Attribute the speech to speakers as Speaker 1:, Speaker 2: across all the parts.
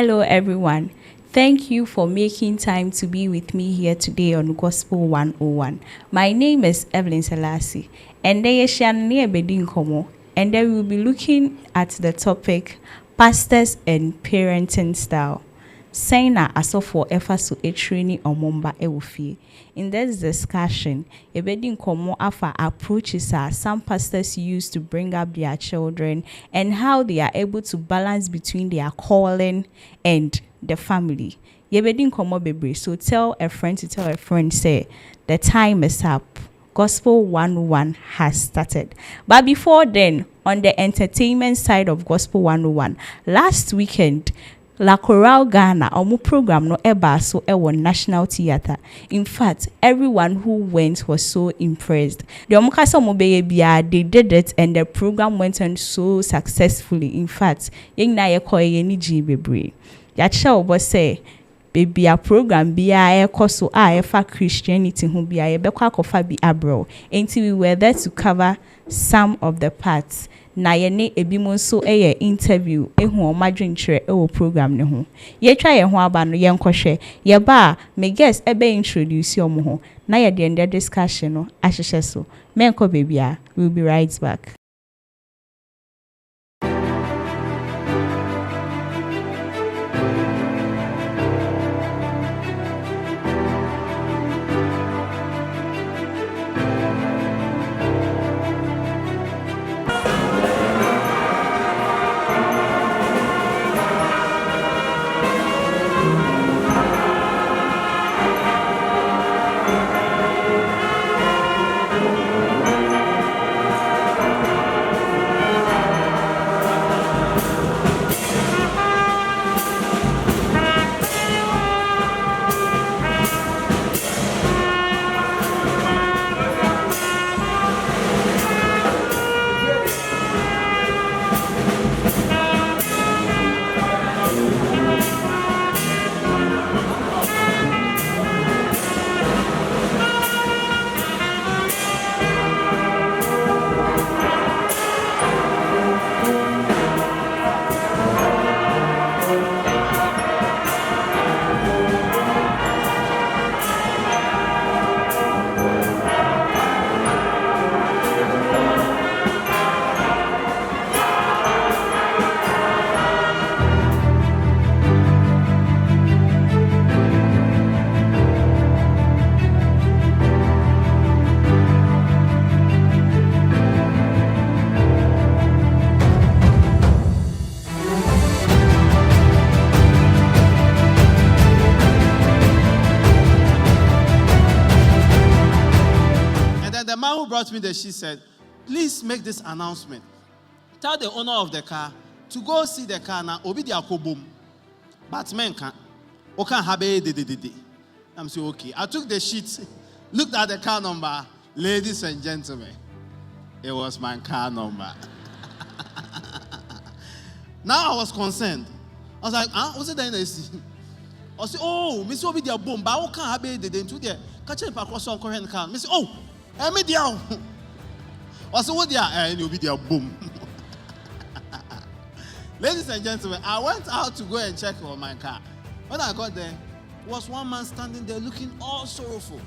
Speaker 1: Hello, everyone. Thank you for making time to be with me here today on Gospel 101. My name is Evelyn Selassie, and there is Bedin Komo, and then we'll be looking at the topic pastors and parenting style. Saina asofo efa so etreni omomba ewofie. In this discussion, Ebedi Nkomo afa approaches some pastors use to bring up their children and how they are able to balance between their calling and the family. Ebedi Nkomo bebre. So tell a friend to tell a friend, say the time is up. Gospel 101 has started. But before then, on the entertainment side of Gospel 101, last weekend, La Chorale Ghana, our program no eba so ewo National Theatre. In fact, everyone who went was so impressed. They did it and the program went on so successfully. In fact, yeng na ye koye ni jibebre. Yacha obo say baby a program biya ekoso a efa Christianity hu biya yebekwa kofa bi abro. Until we were there to cover some of the parts. Na yene ebimo so interview ehu omadwenkyere ewo program ne ho ye twa ye ho aba no ye nkɔhwɛ ye ba me guest ebe introduce omo ho na ye de discussion no ahyehye so menko bebia. We'll be right back.
Speaker 2: Brought me there, she said, please make this announcement. Tell the owner of the car to go see the car now. Obi di akobom. But men can't. Okan habe de. I'm saying, okay. I took the sheet, looked at the car number. Ladies and gentlemen, it was my car number. Now I was concerned. I was like, what's it then? I said, oh, Miss Obi di abom. But Okan habe de into there. Catch him across on current car. Miss, oh. I also, what you'll be there, boom. Ladies and gentlemen, I went out to go and check on my car. When I got there, was one man standing there looking all sorrowful.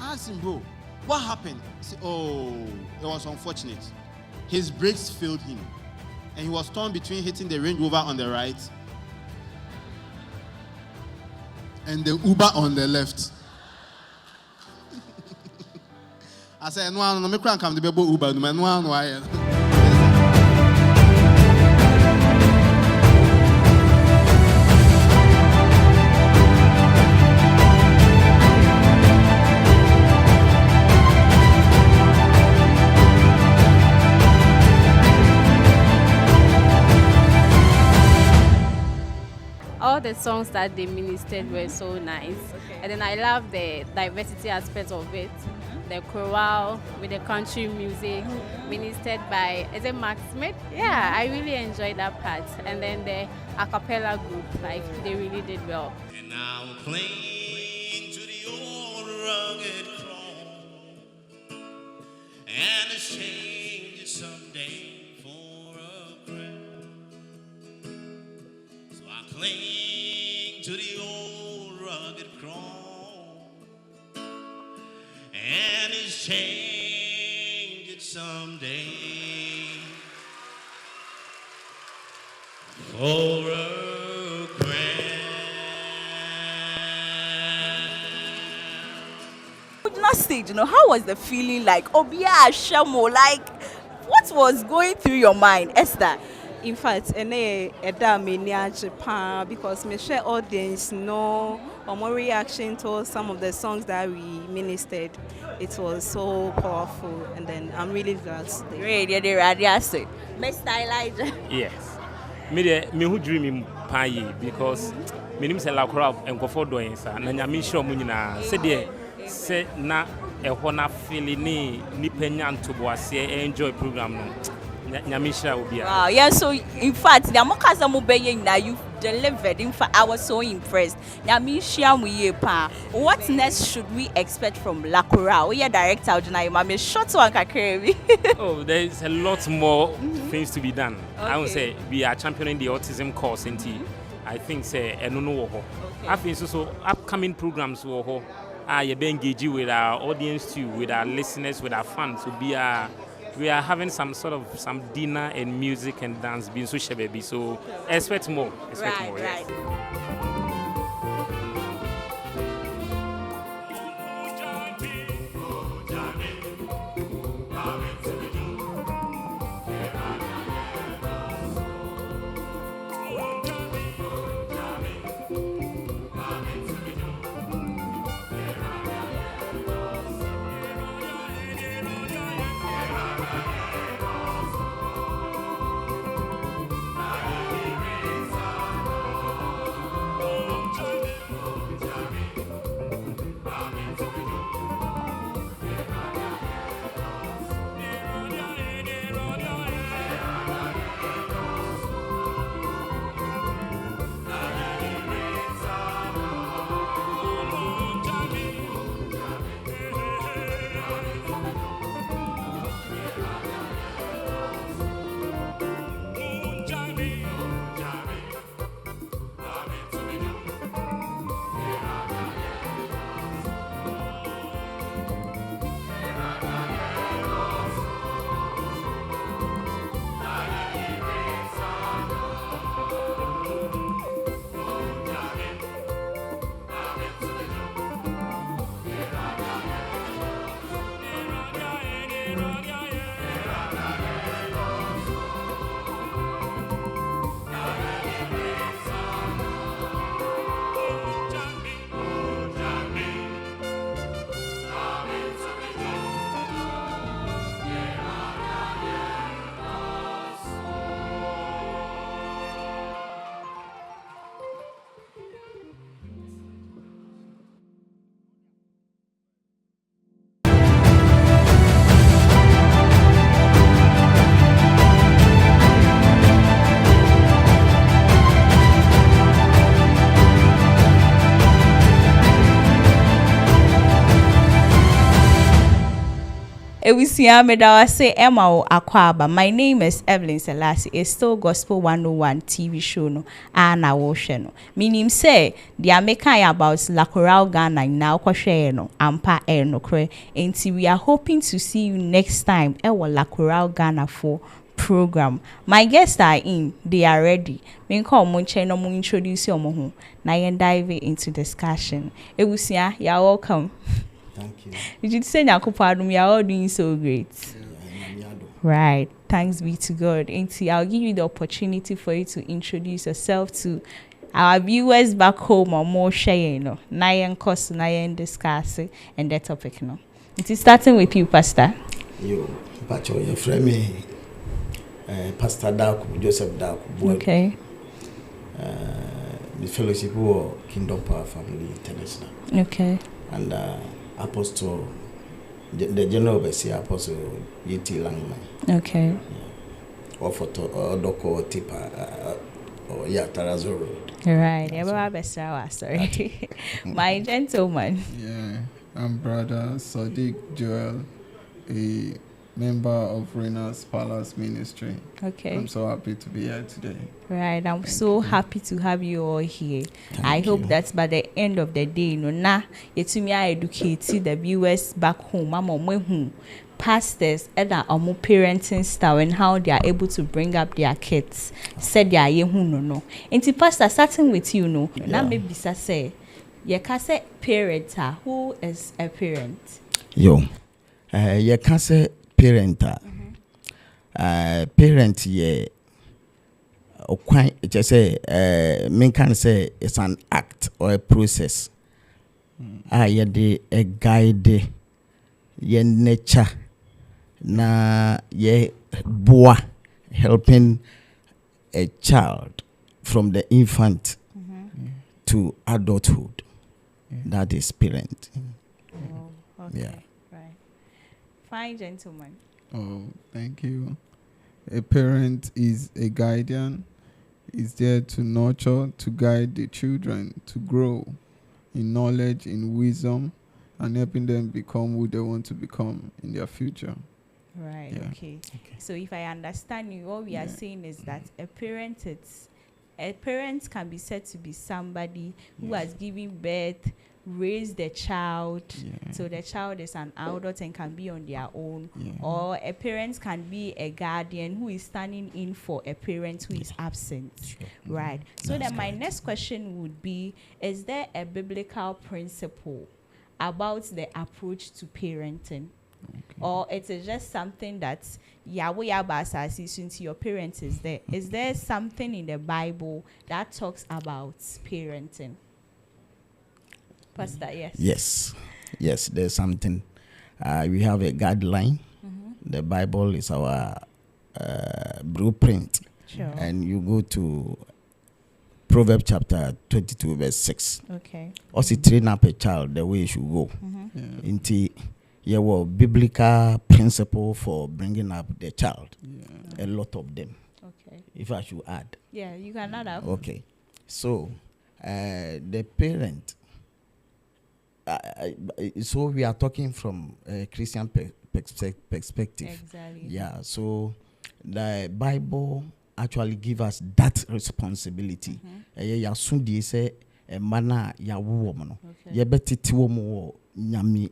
Speaker 2: I asked him, bro, what happened? He said, oh, it was unfortunate. His brakes failed him. And he was torn between hitting the Range Rover on the right and the Uber on the left. I said, no, me can't come to be Uber. No.
Speaker 3: All the songs that they ministered were so nice. Okay. And then I love the diversity aspect of it. The chorale with the country music ministered by, is it Mark Smith? Yeah, I really enjoyed that part. And then the a cappella group, like they really did well.
Speaker 4: And now cling to the old rugged cross and exchange it someday for a crown. So I cling to the old rugged cross, and it's changed it someday for a grand.
Speaker 1: Last stage, how was the feeling like? Obia Shamo, like, what was going through your mind, Esther?
Speaker 5: In fact, because me share audience know or more reaction to some of the songs that we ministered. It was so powerful, and then I'm really glad today.
Speaker 1: Great, yeah, they're ready. Mr. Elijah.
Speaker 6: Yes. Me who dream in pie because me name say la crowd and go for doing sa na nyame show mu nyina se de se na e ho na feeling ni penya nto boase enjoy program no nyame shira obi a.
Speaker 1: Wow, yeah, so in fact, the Amokaza Mubeye now you've delivered. In fact, I was so impressed. Nyame shia mu ye pa. What next should we expect from Lakura? We are director Ojuna Mame short one kakrebi.
Speaker 6: Oh, there is a lot more things to be done. I would say we are championing the autism cause in I think say enono wo ho. I think so upcoming programs wo ho. You be engaging with our audience too, with our listeners, with our fans. So we are having some dinner and music and dance being so baby. So expect more. Expect more. Yes.
Speaker 1: Ewusia medawase Emma Akwaba. My name is Evelyn Selassie. It's still Gospel 101 TV show no ana wo hwe no. Meaning say they are making about Lakoral Ghana now kwahwe no ampa no kre. Enti we are hoping to see you next time ewo Lakoral Ghana for program. My guests are in, they are ready. Me call Munche no mu introduce omo ho. Na yen dive into discussion. Ewusia, you are welcome.
Speaker 7: Thank you.
Speaker 1: Did you say Nakupadum? You are all doing so great. Right. Thanks be to God. Auntie, I'll give you the opportunity for you to introduce yourself to our viewers back home or more sharing. Nayan course, Nayan discuss and that topic. No. It is starting with you, Pastor.
Speaker 7: You, but your friend me, Pastor Daku, Joseph Daku.
Speaker 1: Okay.
Speaker 7: The fellowship of Kingdom Power Family International.
Speaker 1: Okay.
Speaker 7: And Apostle, the General Overseer Apostle E.T. Langman.
Speaker 1: Okay.
Speaker 7: Or for Doko Tipa or Tarazo Road.
Speaker 1: Right. Sorry. My gentleman.
Speaker 8: Yeah, I'm brother Sadiq Joel, a member of Rena's Palace Ministry.
Speaker 1: Okay.
Speaker 8: I'm so happy to be here today.
Speaker 1: Right. I'm
Speaker 8: Thank
Speaker 1: so
Speaker 8: you.
Speaker 1: happy to have you all here.
Speaker 7: Thank
Speaker 1: I hope
Speaker 7: you.
Speaker 1: that by the end of the day, yetumi educate the viewers back home. Pastors and our parenting style and how they are able to bring up their kids. Said ya no. Inti pastor starting with you no. Now maybe say you can say parent. Who is a parent?
Speaker 7: Yo, you can say parent. Parent ye. Just say men can say it's an act or a process. Ye de a guide ye nature na ye boa helping a child from the infant to adulthood. That is parent.
Speaker 1: Oh, okay.
Speaker 7: Yeah.
Speaker 1: Right. Fine gentleman.
Speaker 8: Oh, thank you. A parent is a guardian, is there to nurture, to guide the children to grow in knowledge, in wisdom, and helping them become who they want to become in their future.
Speaker 1: Right.
Speaker 8: Yeah.
Speaker 1: Okay. So if I understand you, what we are saying is that a parent can be said to be somebody who has given birth, raised the child, so the child is an adult and can be on their own. Or a parent can be a guardian who is standing in for a parent who is absent. Right. So then my next question would be, is there a biblical principle about the approach to parenting? Or it is just something that since your parents is there? Is there something in the Bible that talks about parenting? Pastor, yes.
Speaker 7: Yes, there's something. We have a guideline. The Bible is our blueprint.
Speaker 1: Sure.
Speaker 7: And you go to Proverbs chapter 22, verse 6.
Speaker 1: Okay.
Speaker 7: Also, train up a child the way he should go. Into your biblical principle for bringing up the child. A lot of them.
Speaker 1: Okay.
Speaker 7: If I should add.
Speaker 1: Yeah, you can add up.
Speaker 7: Okay. So, the parent. So we are talking from a Christian perspective.
Speaker 1: Exactly.
Speaker 7: Yeah. So the Bible actually gives us that responsibility. Ya sundi say a mana ya woman. Ya betiti womo nyami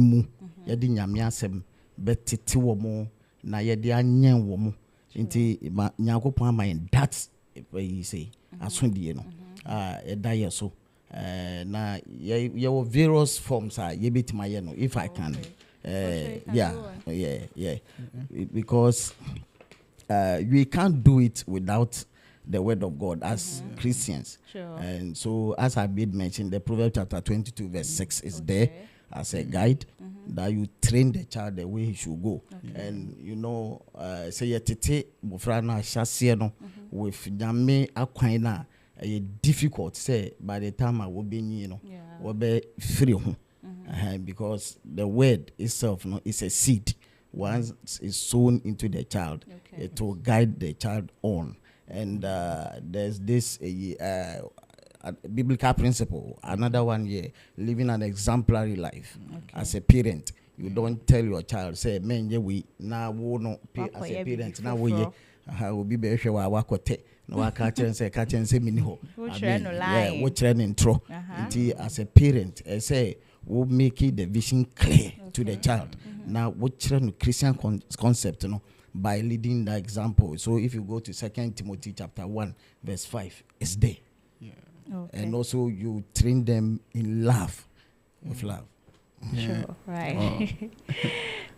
Speaker 7: mu. Ya di nyami asem betiti womo na ya di anyen womo. Inti nyakopon ama in that way say asundi no. Eda so. Na your various forms are no, if I can. Because we can't do it without the word of God as Christians.
Speaker 1: Sure.
Speaker 7: And so, as I did mention, the Proverbs chapter 22, verse 6 is there as a guide that you train the child the way he should go. And you know, say yetete mufrana shasieno with nyame akwaina. Difficult say by the time I will be, will be free because the word itself is a seed. Once it's sown into the child, it will guide the child on. And there's this biblical principle. Another one here, living an exemplary life as a parent. You don't tell your child, say, "Man, we now no as a parent now we will be better wakote." No, I can't say mini ho. Which intro. As a parent, I say we'll make it the vision clear to the child. Now, what Christian concept, by leading the example. So, if you go to 2 Timothy chapter 1, verse 5, it's there. And also you train them in love, with love.
Speaker 1: Sure, right.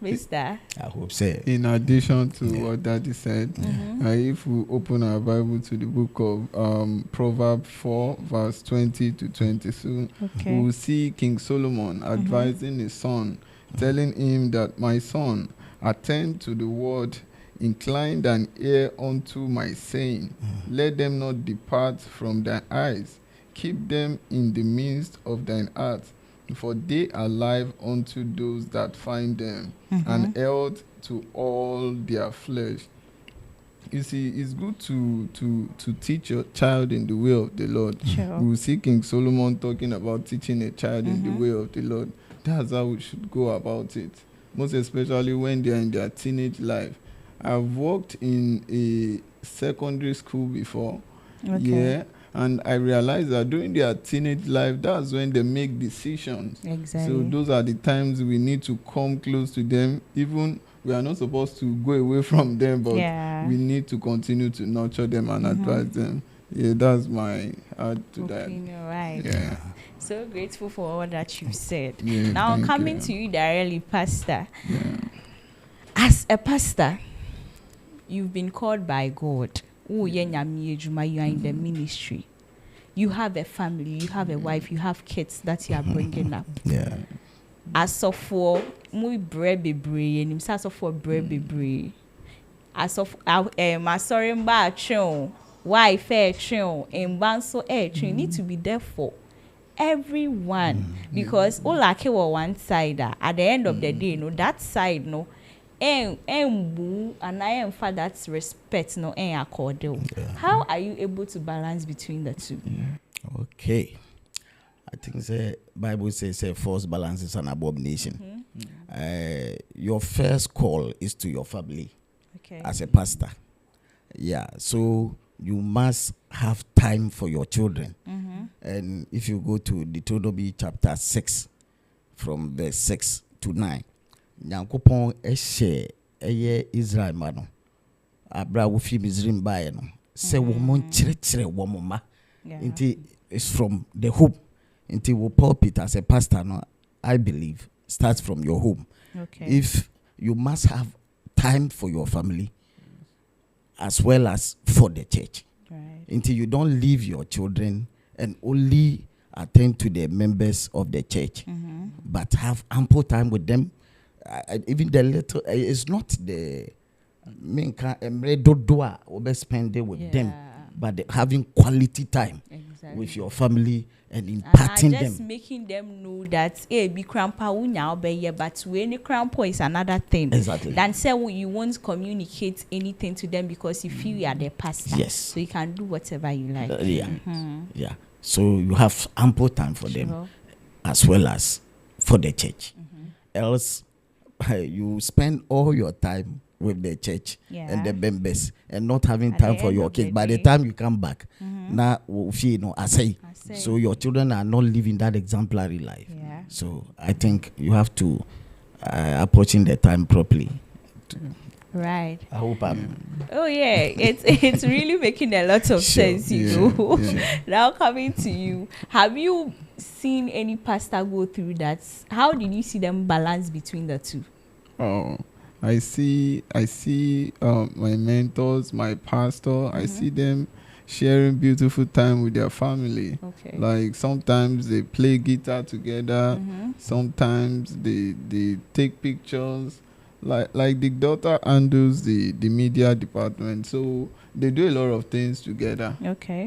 Speaker 1: Mister.
Speaker 7: I hope so.
Speaker 8: In addition to what Daddy said, if we open our Bible to the book of Proverbs 4, verse 20 to 22, we will see King Solomon advising his son, telling him that, "My son, attend to the word, incline thine ear unto my saying. Let them not depart from thy eyes. Keep them in the midst of thine heart. For they are life unto those that find them, and health to all their flesh." You see, it's good to teach your child in the way of the Lord.
Speaker 1: Sure.
Speaker 8: We will see King Solomon talking about teaching a child in the way of the Lord. That's how we should go about it. most especially when they are in their teenage life. I've worked in a secondary school before.
Speaker 1: Okay.
Speaker 8: Yeah. And I realized that during their teenage life, that's when they make decisions.
Speaker 1: Exactly.
Speaker 8: So those are the times we need to come close to them. Even we are not supposed to go away from them, but we need to continue to nurture them and advise them. Yeah, that's my add to
Speaker 1: opinion,
Speaker 8: that.
Speaker 1: Right.
Speaker 8: Yeah.
Speaker 1: So grateful for all that you said.
Speaker 8: Yeah,
Speaker 1: now coming to you directly, Pastor.
Speaker 8: Yeah.
Speaker 1: As a pastor, you've been called by God. You are in the ministry. You have a family, you have a wife, you have kids that you are bringing up.
Speaker 7: Yeah.
Speaker 1: As of for muy brebebre, and as of for brebebre. As of sorry, mba chon, wife chon, and banso chon. You need to be there for everyone because all like one side. At the end of the day, that side and I am for that respect accorded. How are you able to balance between the two?
Speaker 7: Okay. I think the Bible says false balance is an abomination. Your first call is to your family as a pastor. Yeah, so you must have time for your children. And if you go to Deuteronomy chapter 6, from verse 6 to 9, Nyankopon eshe eye Israel mano abra wo fi Misraim bae no se wo mon kyerɛkyerɛ wo mama nti it's from the home nti wo pulpit as a pastor no I believe starts from your home. If you must have time for your family as well as for the church until you don't leave your children and only attend to the members of the church but have ample time with them. Even the little, it's not the main doa or spend it with them, but having quality time with your family and imparting them.
Speaker 1: Just making them know that be crampa unya obey, but when the crampo is another thing.
Speaker 7: Exactly.
Speaker 1: Then say you won't communicate anything to them because you feel you are the pastor.
Speaker 7: Yes.
Speaker 1: So you can do whatever you like.
Speaker 7: Yeah. So you have ample time for them as well as for the church. Else you spend all your time with the church and the members and not having time for your kids. By the time you come back, now I say. So your children are not living that exemplary life. So I think you have to approaching the time properly.
Speaker 1: Right.
Speaker 7: I hope I'm.
Speaker 1: Oh yeah, it's really making a lot of sense, you know. Now coming to you, have you seen any pastor go through that? How did you see them balance between the two?
Speaker 8: Oh, I see my mentors, my pastor. I see them sharing beautiful time with their family. Like sometimes they play guitar together. Sometimes they take pictures. Like the daughter handles the media department, so they do a lot of things together.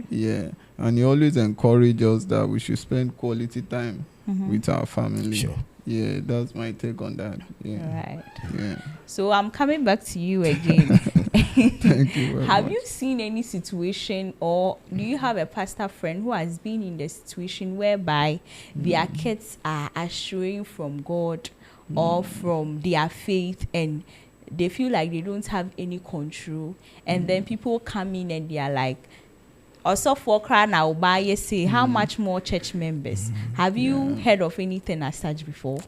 Speaker 8: Yeah, and he always encourages us that we should spend quality time with our family. Yeah, that's my take on that.
Speaker 1: Right.
Speaker 8: Yeah.
Speaker 1: So I'm coming back to you again.
Speaker 8: Thank you very
Speaker 1: Have
Speaker 8: much.
Speaker 1: you seen any situation, or do you have a pastor friend who has been in the situation whereby their kids are straying from God or from their faith and they feel like they don't have any control, and then people come in and they are like, also for crying now by say how much more church members? Have you heard of anything as such before?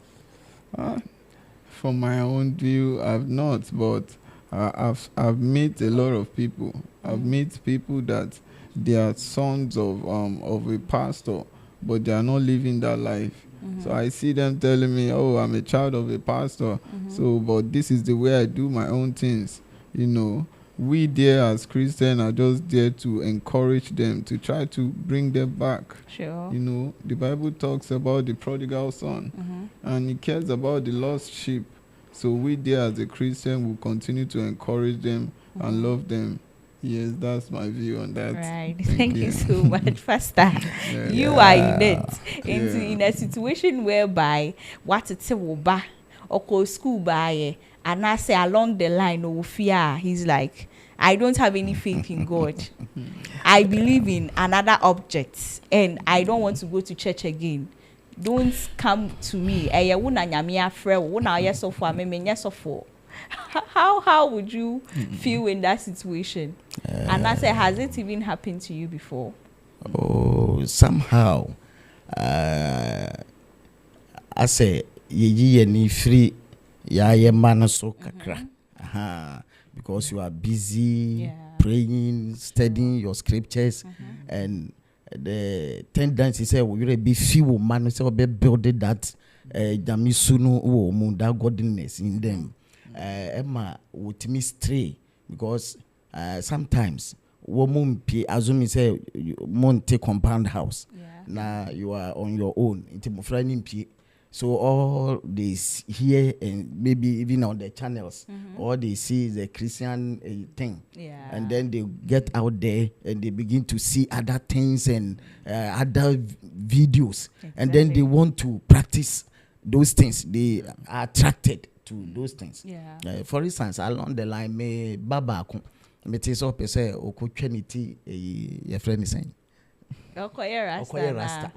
Speaker 8: From my own view, I've not, but I've met a lot of people. I've met people that they are sons of a pastor, but they are not living that life. So I see them telling me, "Oh, I'm a child of a pastor." So, but this is the way I do my own things. You know, we there as Christians are just there to encourage them, to try to bring them back. You know, the Bible talks about the prodigal son, and it cares about the lost sheep. So we there as a Christian will continue to encourage them and love them. Yes, that's my view on that.
Speaker 1: Right. Thank you so much, Pastor. You are in it. In a situation whereby what it's a or school by and I say along the line of fear, he's like, I don't have any faith in God. I believe in another object and I don't want to go to church again. don't come to me. Eye wo na nyame afre wo na ye sofo a me nye sofo. How would you feel in that situation? And I say, has it even happened to you before?
Speaker 7: Oh, somehow, I say, ye ni free, ya ye man so kakra. Because you are busy praying, studying your scriptures, and the tendency say we be few man so be building that jamisunu that godliness in them. Emma would me stray because sometimes woman pay assuming say monte compound house. Now you are on your own. So all they hear and maybe even on the channels, all they see is a Christian thing. And then they get out there and they begin to see other things and other videos. And then they want to practice those things. They are attracted to those things. For instance, along the line, me baba me te so pese okotwaniti your friend is saying. Okoye rasta.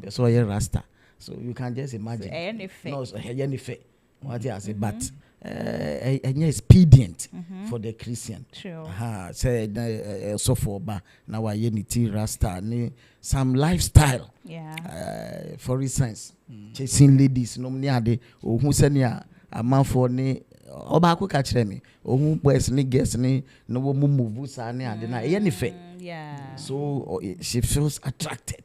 Speaker 7: So ye rasta. So you can just imagine. No, so what I say, but expedient for the Christian.
Speaker 1: Sure.
Speaker 7: Say so for ba now I unity rasta ni some lifestyle. For instance, chasing ladies no many ade who send a man for ni oba ko catch me who boys ni girls ni no move sa ni ade na so she feels attracted.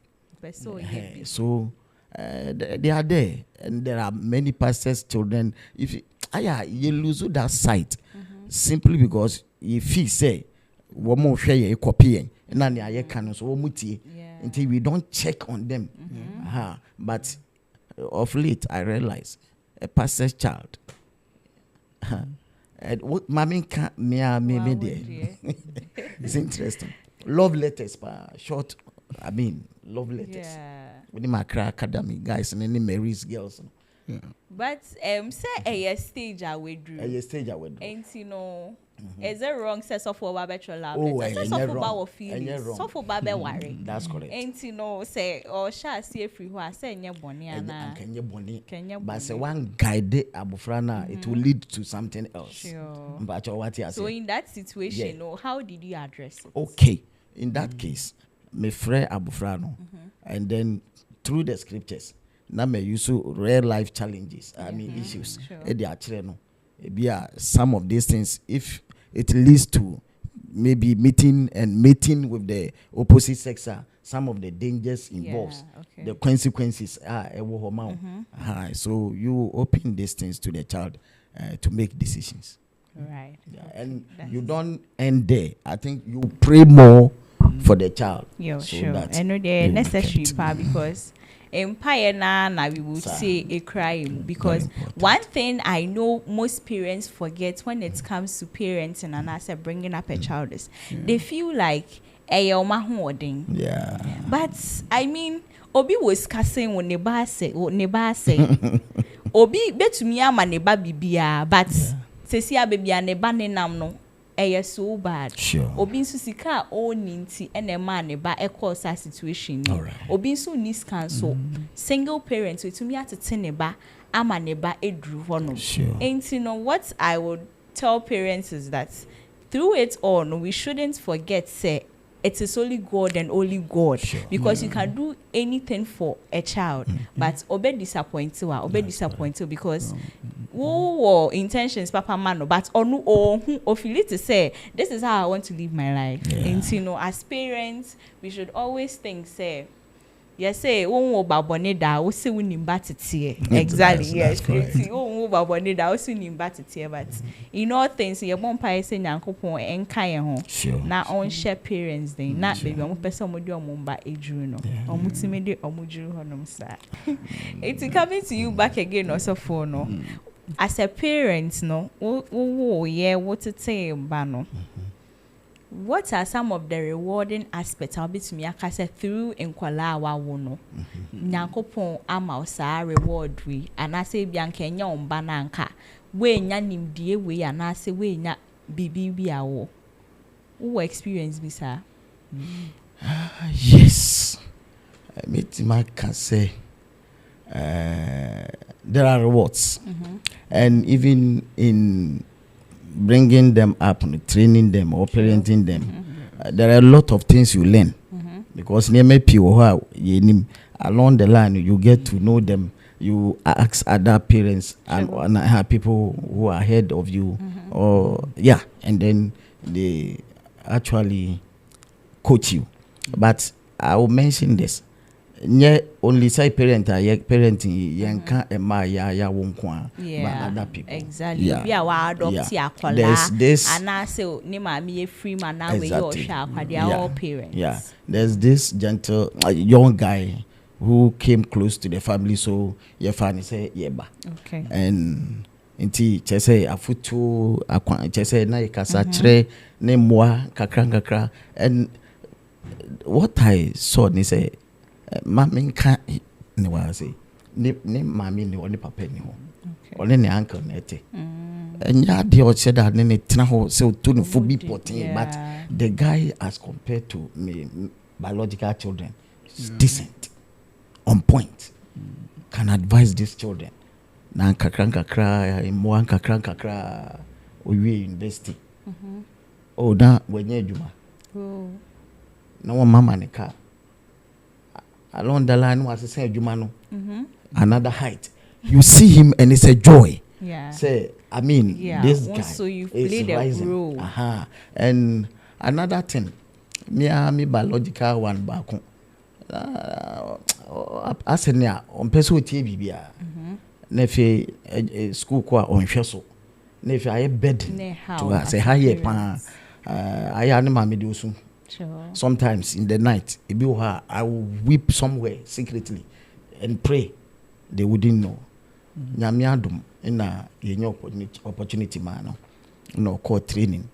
Speaker 7: So they are there, and there are many pastors' children. If you lose that sight simply because if he say one more share a copy, and so until we don't check on them. But of late, I realize a pastor's child. And what mommy can't me there. It's interesting. Love letters, short. I mean, love letters. With my academy guys and any Mary's girls.
Speaker 1: But say a stage I would do. And you know, is it wrong? Says of for bachelor love. Says of for our feelings. So for baby worry.
Speaker 7: That's correct.
Speaker 1: And you know, say or shall see free who I say nye boni ana.
Speaker 7: Kenya but say one guide abufrana, it will lead to something else.
Speaker 1: Sure.
Speaker 7: But what you
Speaker 1: so in that situation, how did you address it?
Speaker 7: Okay, in that case, me frère abufrano, and then through the scriptures, na me use real life challenges. I mean issues. Sure. Some of these things, if it leads to maybe meeting with the opposite sex, some of the dangers involved, the consequences are so you open these things to the child to make decisions.
Speaker 1: Right.
Speaker 7: And you don't end there. I think you pray more for the child.
Speaker 1: Sure. And the necessary part because empire na we would say a crime because one thing I know most parents forget when it comes to parenting and as bringing up a child is they feel like but I mean obi was cussing when neba say obi betumi ama neba bibia but sesia bibia neba nenam no so bad.
Speaker 7: Sure.
Speaker 1: Obi nso sika o ninti ene ma ne ba cause a situation. Obi nso nis cancel. Single parents wetumi atete ne ba ama ne ba edru hono.
Speaker 7: Sure.
Speaker 1: And you know what I would tell parents is that through it all we shouldn't forget say it is only God and only God.
Speaker 7: Sure.
Speaker 1: Because you can do anything for a child but obe disappointed because who intentions papa man but onu who feel it to say this is how I want to live my life. And you know as parents we should always think say yes say won babone da wo se woni mbatete exactly yes won babone da wo se woni mbatete but in all things ye bon pai say nyankopon enka ye ho na on share parents then na baby omo pese omo di omo mba ejuru no omo timi de omo juru honom sa it's coming to you back again also for no as a parent no wo ye what to say mba no. What are some of the rewarding aspects I'll be to me akase through enkwala wa wo no nyankopon ama osa reward we anase bia nka enya omba na nka we nya nimdie we anase we nya bibi bia wo experience bi sir.
Speaker 7: Yes, I meet my can say there are rewards, and even in bringing them up, training them or parenting them, there are a lot of things you learn, because along the line you get to know them. You ask other parents and people who are ahead of you, or and then they actually coach you. But I will mention this. Only say parenting yanka ema ya wonkwa, but other people.
Speaker 1: Exactly. Yeah.
Speaker 7: There's this,
Speaker 1: and I say ne mami free man now we all they are all parents.
Speaker 7: Yeah. There's this gentle young guy who came close to the family, so your family say yeba.
Speaker 1: Okay.
Speaker 7: And inti chese afutu chese na ikasa chre ne mwa kakra, and what I saw ni say mami nka ne wa say ne mami ne oni papa ni ho, oni ne uncle ne te, and ya de o said that ne tena ho say to no for be potting, but the guy as compared to me biological children is decent, on point, can advise these children. Na kakra imwa kakra owie university. Oh, na wenye juma. Na wa mama ne ka along the line was say juma no. Another height. You see him and it's a joy. Say, I mean, this guy
Speaker 1: so you've
Speaker 7: is
Speaker 1: played
Speaker 7: rising.
Speaker 1: a role.
Speaker 7: And another thing, me biological one back. Asenia on person with bibia. Nefe school kwa on hweso. Nefe aye bed to say higher pa. I am mama do so. Sometimes in the night, I will weep somewhere secretly and pray. They wouldn't know. Nyame adom na yenye opportunity man no call training.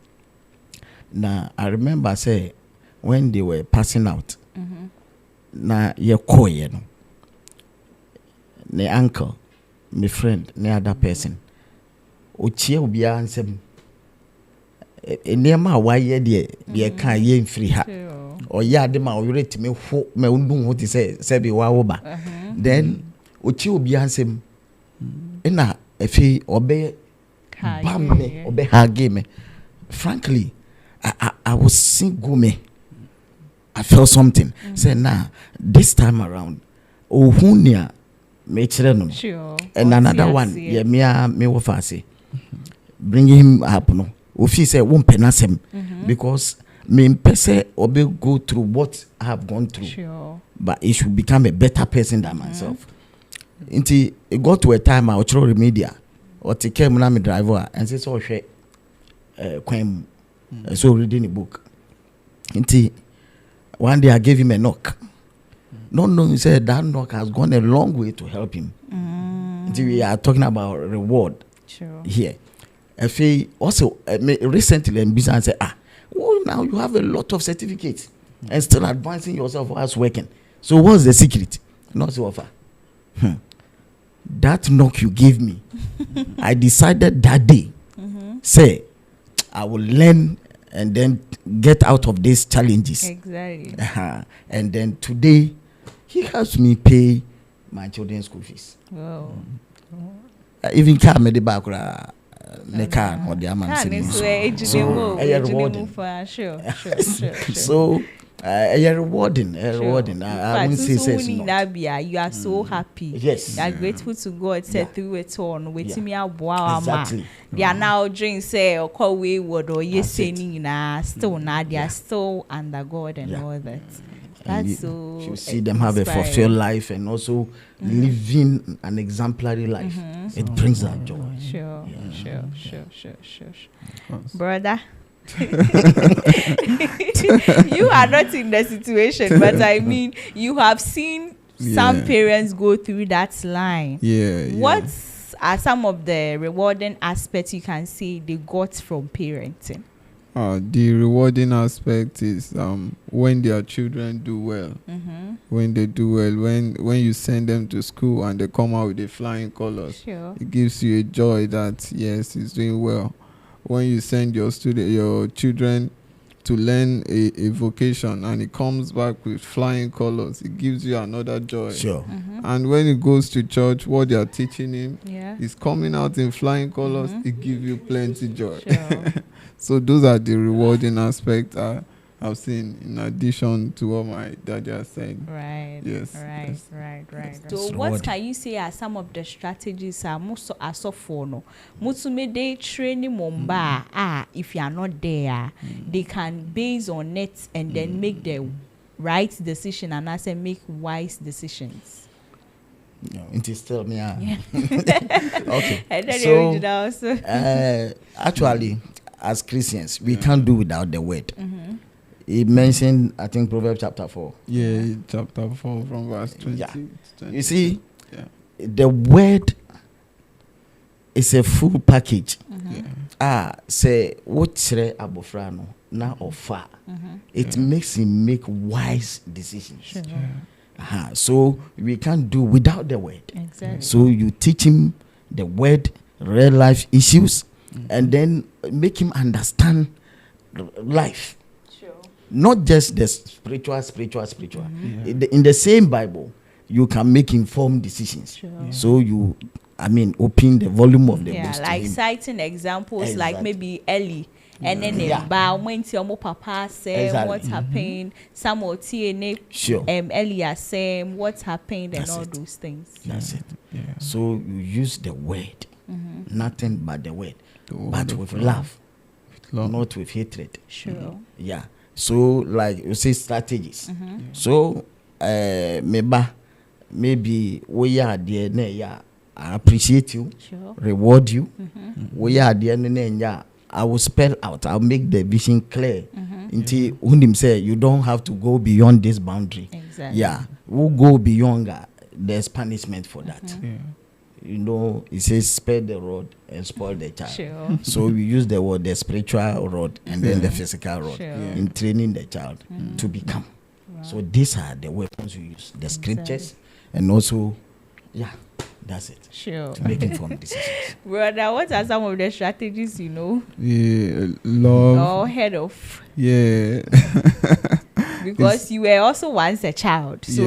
Speaker 7: Now I remember say when they were passing out, na ye koye no. Ne uncle, my friend, ne other person. Ochie obi ansem. Enema wa ye de kan ye mfiri ha. O ya de ma o yure timi ho ma undun ho ti se bi wa wo ba. Then ochie obi ansem na efi obe bam me obe hage me. Frankly, I was single me. I felt something. Say nah, this time around, ohunia me chire
Speaker 1: Sure.
Speaker 7: And another one, me wo fase. Bring him up no. Ofi say won penasem because me pese obe go through what I have gone through.
Speaker 1: Sure.
Speaker 7: But he should become a better person than myself. Until it got to a time I throw media or take care na me driver and say so hwe kwem so reading a book. Until one day I gave him a knock. No, he said that knock has gone a long way to help him. We are talking about reward here. Also, recently, business said, now you have a lot of certificates and still advancing yourself as working. So what's the secret? Not so offer. That knock you gave me, I decided that day, say, I will learn and then get out of these challenges.
Speaker 1: Exactly.
Speaker 7: And then today, he helps me pay my children's school fees.
Speaker 1: Wow.
Speaker 7: Even car me the back the car or the amount.
Speaker 1: Sure.
Speaker 7: So rewarding. I won't say says no.
Speaker 1: You are so happy.
Speaker 7: Yes.
Speaker 1: You are grateful to God said through it on with me
Speaker 7: Exactly.
Speaker 1: They are now doing say or call wayward or yes saying still now they are still under God and all that. That's so
Speaker 7: you see them have a fulfilled life and also living an exemplary life. It brings that joy.
Speaker 1: Sure. Brother. You are not in the situation, but I mean you have seen some parents go through that line. What are some of the rewarding aspects you can see they got from parenting?
Speaker 8: The rewarding aspect is when their children do well. When they do well, when you send them to school and they come out with the flying colors, it gives you a joy that yes, he's doing well. When you send your children to learn a vocation and he comes back with flying colors, it gives you another joy.
Speaker 7: Sure.
Speaker 8: And when he goes to church, what they are teaching him
Speaker 1: is
Speaker 8: coming out in flying colors, it gives you plenty joy.
Speaker 1: Sure.
Speaker 8: So those are the rewarding aspects I've seen in addition to what my daddy has said.
Speaker 1: Right.
Speaker 8: Yes.
Speaker 1: Right. So what can you say are some of the strategies as of for no? Mutsumede training momba if you are not there, they can base on it and then make the right decision and I say make wise decisions.
Speaker 7: No, it is still me.
Speaker 1: Okay.
Speaker 7: And then so actually, as Christians, we can't do without the word. He mentioned, I think, Proverbs chapter 4.
Speaker 8: Yeah, chapter 4 from verse 20.
Speaker 7: Yeah.
Speaker 8: 20.
Speaker 7: You see, the word is a full package. Say, what's abofrano na ofa. It makes him make wise decisions.
Speaker 1: Sure.
Speaker 7: So we can't do without the word.
Speaker 1: Exactly.
Speaker 7: So you teach him the word, real life issues, and then make him understand life.
Speaker 1: Sure.
Speaker 7: Not just the spiritual. In the same Bible, you can make informed decisions.
Speaker 1: Sure.
Speaker 7: So you, open the volume of the books to
Speaker 1: like
Speaker 7: him.
Speaker 1: Citing examples like maybe Eli. And then when your papa say what happened, some or TNA Elia saying what happened and all those things.
Speaker 7: That's it. Yeah. So you use the word, nothing but the word, but with love, not with hatred.
Speaker 1: Sure.
Speaker 7: Yeah. So like you say strategies. So maybe we are there. I appreciate you, reward you. We are there. I will spell out. I'll make the vision clear. Until him say you don't have to go beyond this boundary.
Speaker 1: Exactly.
Speaker 7: Yeah, we'll go beyond. There's punishment for that. You know, it says spare the rod and spoil the child.
Speaker 1: Sure.
Speaker 7: So we use the word, the spiritual rod and then the physical rod in training the child to become. Right. So these are the weapons we use, the scriptures and also, that's it.
Speaker 1: Sure.
Speaker 7: To make informed decisions.
Speaker 1: Brother, what are some of the strategies you know?
Speaker 8: Yeah, love.
Speaker 1: Or head of.
Speaker 8: Yeah.
Speaker 1: Because you were also once a child. So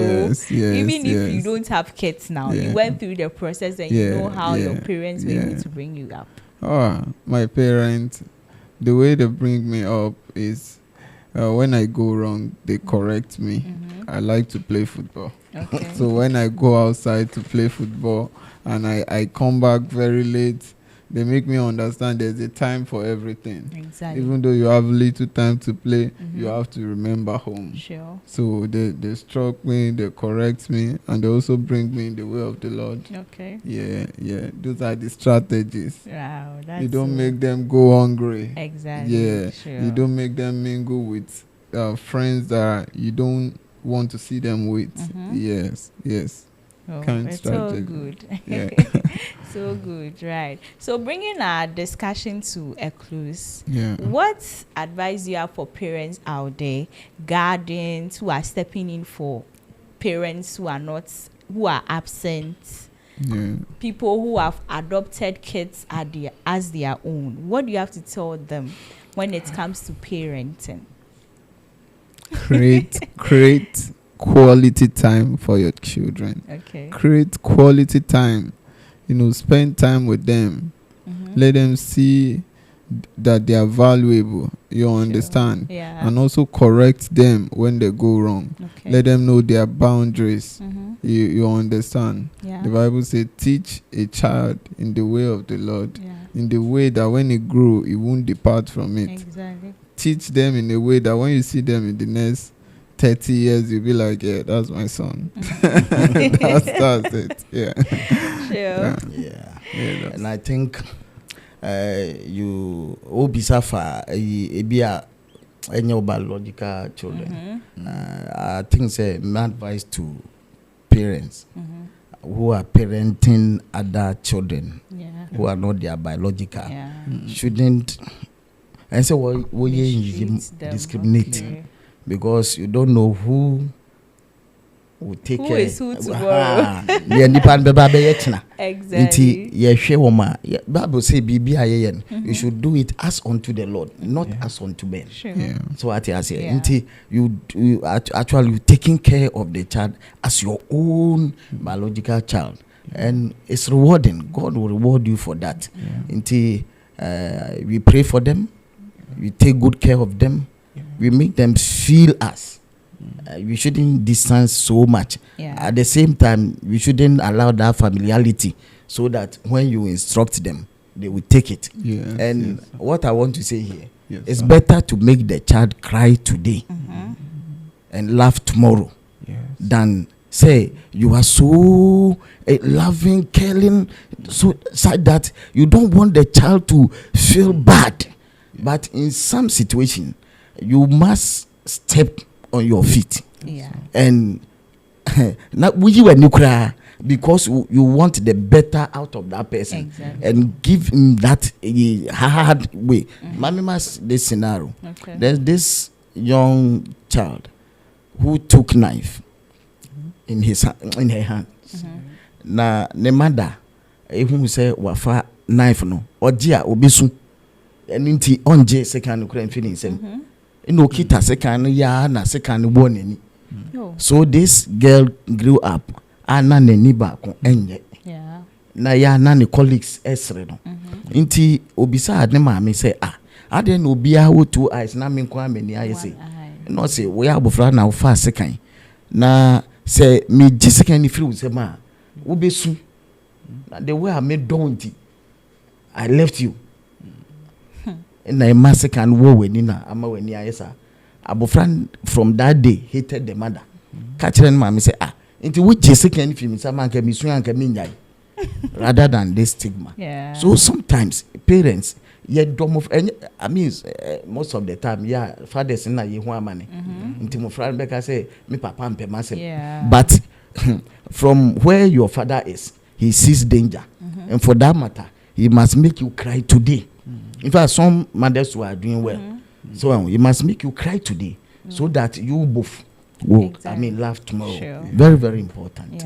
Speaker 1: even if you don't have kids now, you went through the process and you know how your parents were able to bring you up.
Speaker 8: My parents, the way they bring me up is when I go wrong, they correct me. I like to play football.
Speaker 1: Okay.
Speaker 8: So when I go outside to play football and I come back very late, they make me understand there's a time for everything.
Speaker 1: Exactly.
Speaker 8: Even though you have little time to play, you have to remember home.
Speaker 1: Sure.
Speaker 8: So they struck me, they correct me, and they also bring me in the way of the Lord.
Speaker 1: Okay.
Speaker 8: Yeah. Those are the strategies.
Speaker 1: Wow, that's
Speaker 8: you don't make them go hungry.
Speaker 1: Exactly.
Speaker 8: Yeah.
Speaker 1: Sure.
Speaker 8: You don't make them mingle with friends that you don't want to see them with. Yes.
Speaker 1: Oh,
Speaker 8: Kind
Speaker 1: it's
Speaker 8: strategy.
Speaker 1: so good.
Speaker 8: Yeah.
Speaker 1: So good, right. So bringing our discussion to a close,
Speaker 8: what
Speaker 1: advice do you have for parents out there, guardians who are stepping in for parents who are absent, people who have adopted kids as their own? What do you have to tell them when it comes to parenting?
Speaker 8: Create quality time for your children.
Speaker 1: Okay.
Speaker 8: Create quality time. Spend time with them. Let them see that they are valuable. You understand?
Speaker 1: Yeah.
Speaker 8: And also correct them when they go wrong.
Speaker 1: Okay.
Speaker 8: Let them know their boundaries. You understand?
Speaker 1: Yeah.
Speaker 8: The Bible says, teach a child in the way of the Lord.
Speaker 1: Yeah.
Speaker 8: In the way that when it grow, it won't depart from it.
Speaker 1: Exactly.
Speaker 8: Teach them in a way that when you see them in the next 30 years, you'll be like, yeah, that's my son. that's it. Yeah.
Speaker 1: Sure.
Speaker 7: Yeah. And I think you obisafa any biological children. I think my advice to parents who are parenting other children who are not their biological shouldn't and say discriminate. Because you don't know who will take
Speaker 1: who
Speaker 7: care.
Speaker 1: is who tomorrow.
Speaker 7: Yeah, nipan beba be yetna.
Speaker 1: Exactly.
Speaker 7: Inti ye hwe wo ma. Bible say bibi ayen. You should do it as unto the Lord, not as unto men.
Speaker 1: Sure.
Speaker 8: Yeah.
Speaker 7: So what I say, inti you actually taking care of the child as your own biological child, and it's rewarding. God will reward you for that. Inti we pray for them, we take good care of them, we make them feel us. We shouldn't distance so much. At the same time, we shouldn't allow that familiarity, so that when you instruct them, they will take it. And what I want to say here, it's better to make the child cry today and laugh tomorrow than say you are so loving, caring, so that you don't want the child to feel bad. But in some situation, you must step on your feet. And now you were because you want the better out of that person, and give him that hard way. Mamima's this scenario. There's this young child who took knife in her hands. Na ne mother who say wafa knife no ogia obisu enti onje second crime feeling sem. No kita second ya na second born any. So this girl grew up ana nani ba ko enye. Na ya na ne colleagues esre no. Nti obisa ade ma me say ade no bia wo two eyes na me kwa mani aye say. No say we abofra na wo fa second. Na say me ji second free say ma wo besu. Na the way I made don't I left you. Na a massacre and war when na ama when ya yesa abofran from that day hated the mother. Catching mama say into which second film say man can misu and can nyai rather than this stigma. So sometimes parents dom of I mean most of the time fathers na ye ho amane into mo friend beka say me papa ampe masem. But from where your father is, he sees danger, and for that matter he must make you cry today. In fact, some mothers who are doing well, so it must make you cry today, so that you both will, laugh tomorrow. Very, very important.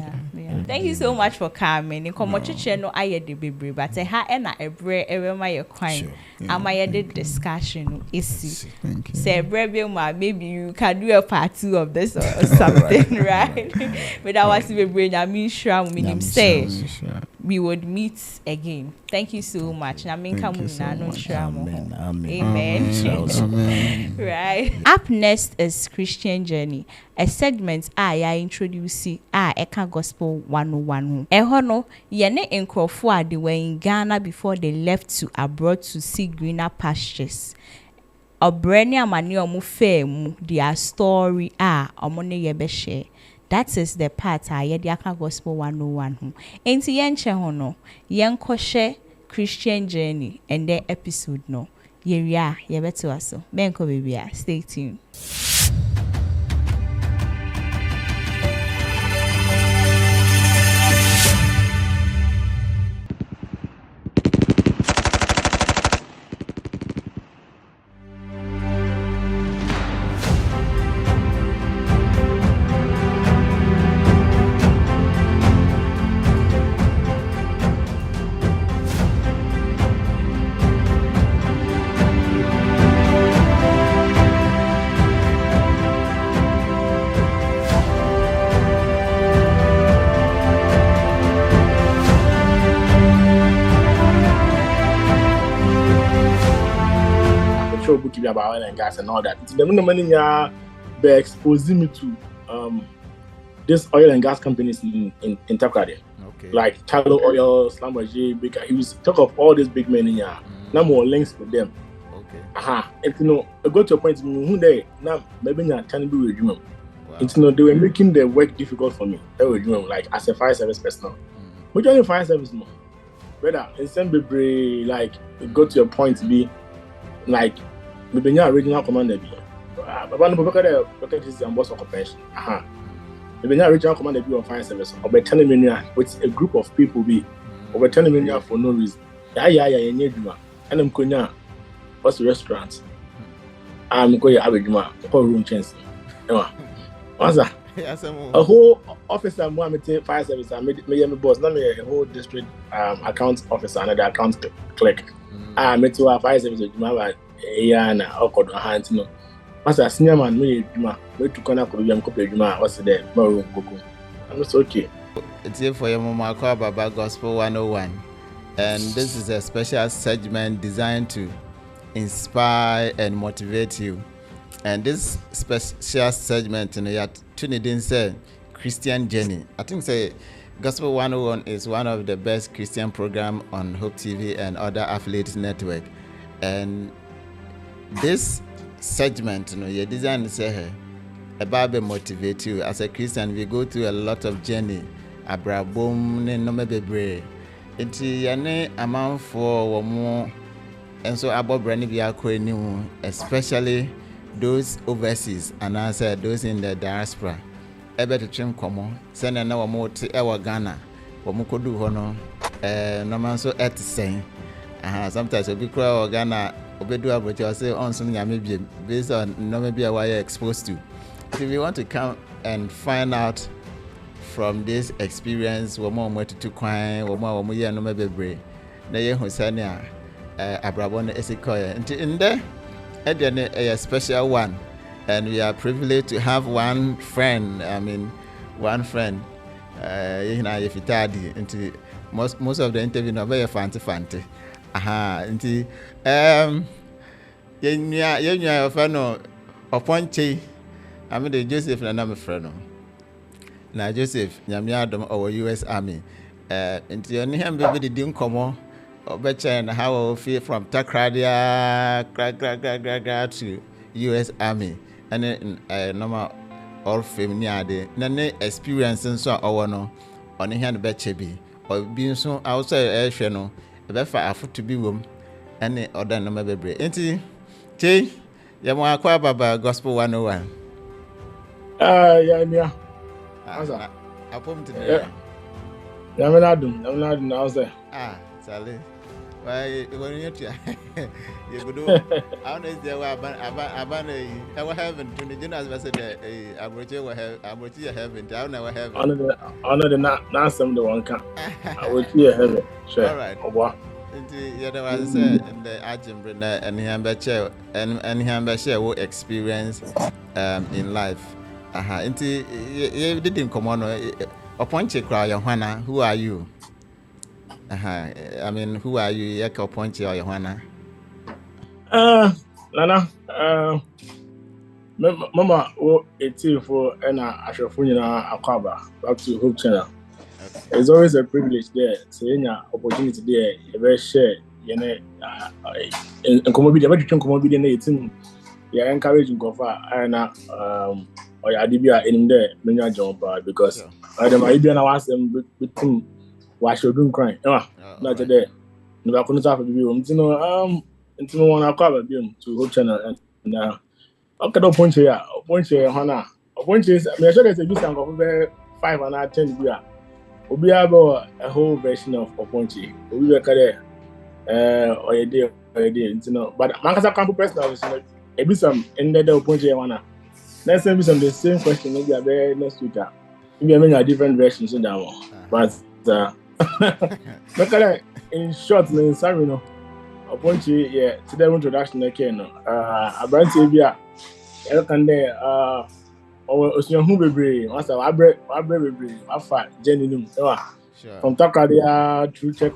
Speaker 1: Thank you so much for coming. In Komochiche no aye de bebre, but ha ena ebre ewema ye kwan. Amaye de discussion isi. Say ebre ma maybe you can do a part 2 of this or something, right? But I was bebre na mi shra minim say we would meet again. Thank you so much. Na min kamu na no shra mo. Amen. Right. Up next is Christian Journey, a segment I introduce Eka Gospel 101. Ehono yene enkrofo a they were in Ghana before they left to abroad to see greener pastures. Obreni amani omu fe mu their story omone yebe share. That is the part yedi Eka Gospel 101. Enti yenche hono yenkoshe Christian Journey and their episode no. Yeria yebeto aso. Benko baby, stay tuned.
Speaker 9: About oil and gas and all that. The money they exposing me to this oil and gas companies in Takrady. Like Chalo Oil, Slambaji, Baker. He was talk of all these big men in here. Now more links with them. And I go to a point who they now maybe not can be with you. They were making the work difficult for me. They were doing like as a fire service personnel. But only fire service more. Brother, in some baby like it got to a point to be like maybe your regional commander be. Baba no beka this is boss occupation. Maybe your regional commander be on fire service. Or by 10 million with a group of people be over 10 million for no reason. Yeah, you and I'm going what's the restaurant? I'm going to have a room chance. What's that? A whole officer, Mohammed fire service, I made me boss, not me a whole district account officer, another account clerk. I met to a fire service with my Yana, Okod, hands, no. As a senior man, me, wait to connect with them, copy Juma, what's there? No, I'm just okay.
Speaker 10: It's here for your Mama Baba Gospel 101, and this is a special segment designed to inspire and motivate you. And this special segment, you know, you didn't say Christian Journey. I think say Gospel 101 is one of the best Christian program on Hope TV and other affiliate network. And this segment, you know, you designed to say about motivate you as a Christian. We go through a lot of journey. Abrabom ne no mebebre. Enti yane amount for more. And so about brand bi akọ animu, especially those overseas and I said those in the diaspora. Ebe to trim komo send na wo mo te e wa Ghana. Wo mo kodu ho no no man so et sen. Sometimes obi kura wa Ghana obedu aboche say on so nyame biem based on no maybe why you exposed to. If we want to come and find out from this experience, we more to kwan, we more ye no mebebre. Na ye hu sane abrabon esikoye. In there a special one, and we are privileged to have one friend. One friend. Into most of the interview no very fancy. Into yenya ofano oponche. The Joseph na na me friend. Na Joseph nyamiadom our US Army. Into your name baby di nkomo. Obechen how I feel from Takradia to US Army and normal all family de nane experience so our no on hand bechebi or being so outside air no e fa afo to be wom any other no mebebre enti che yamo akwa baba gospel 101
Speaker 9: yeah asa
Speaker 10: apom today
Speaker 9: yeah me na dum now say
Speaker 10: Sally. Why when you try you go do I don't know there were I heaven to the general said abrochi heaven I never heaven
Speaker 9: honor the not some the one can I will see heaven sure
Speaker 10: all right yeah there was say in the Ajimbre and he and share what experience in life into you didn't come on upon check Johanna who are you? Who are you? Yaka Ponche or Johanna?
Speaker 9: Nana, Mama, 18 for Ashafunia Akaba, back to Hope Channel. It's always a privilege there, saying opportunity there, a very share, and commodity, but you can commodity in 18. You're encouraging Gofa, and or Adibia in there, many jump because I don't know, I ask them between. Why should you crying? Not today. No, I couldn't have a view. Until one cover beam to Hope Channel and okay, don't point here, Hannah. A point is, I mean, I should have over 5 and 10 beer. We'll be able a whole version of Ponche. We were there, or a day, but Mancasa Campo Personal a bit some in the Ponche one. Let's say some the same question, maybe a very next week. Maybe a different version, so that one. But look at it in short, sorry, no. Upon you, yeah, today introduction again. A brand TV, and there, or who be brave, I break, Jenny, from Takadia to Czech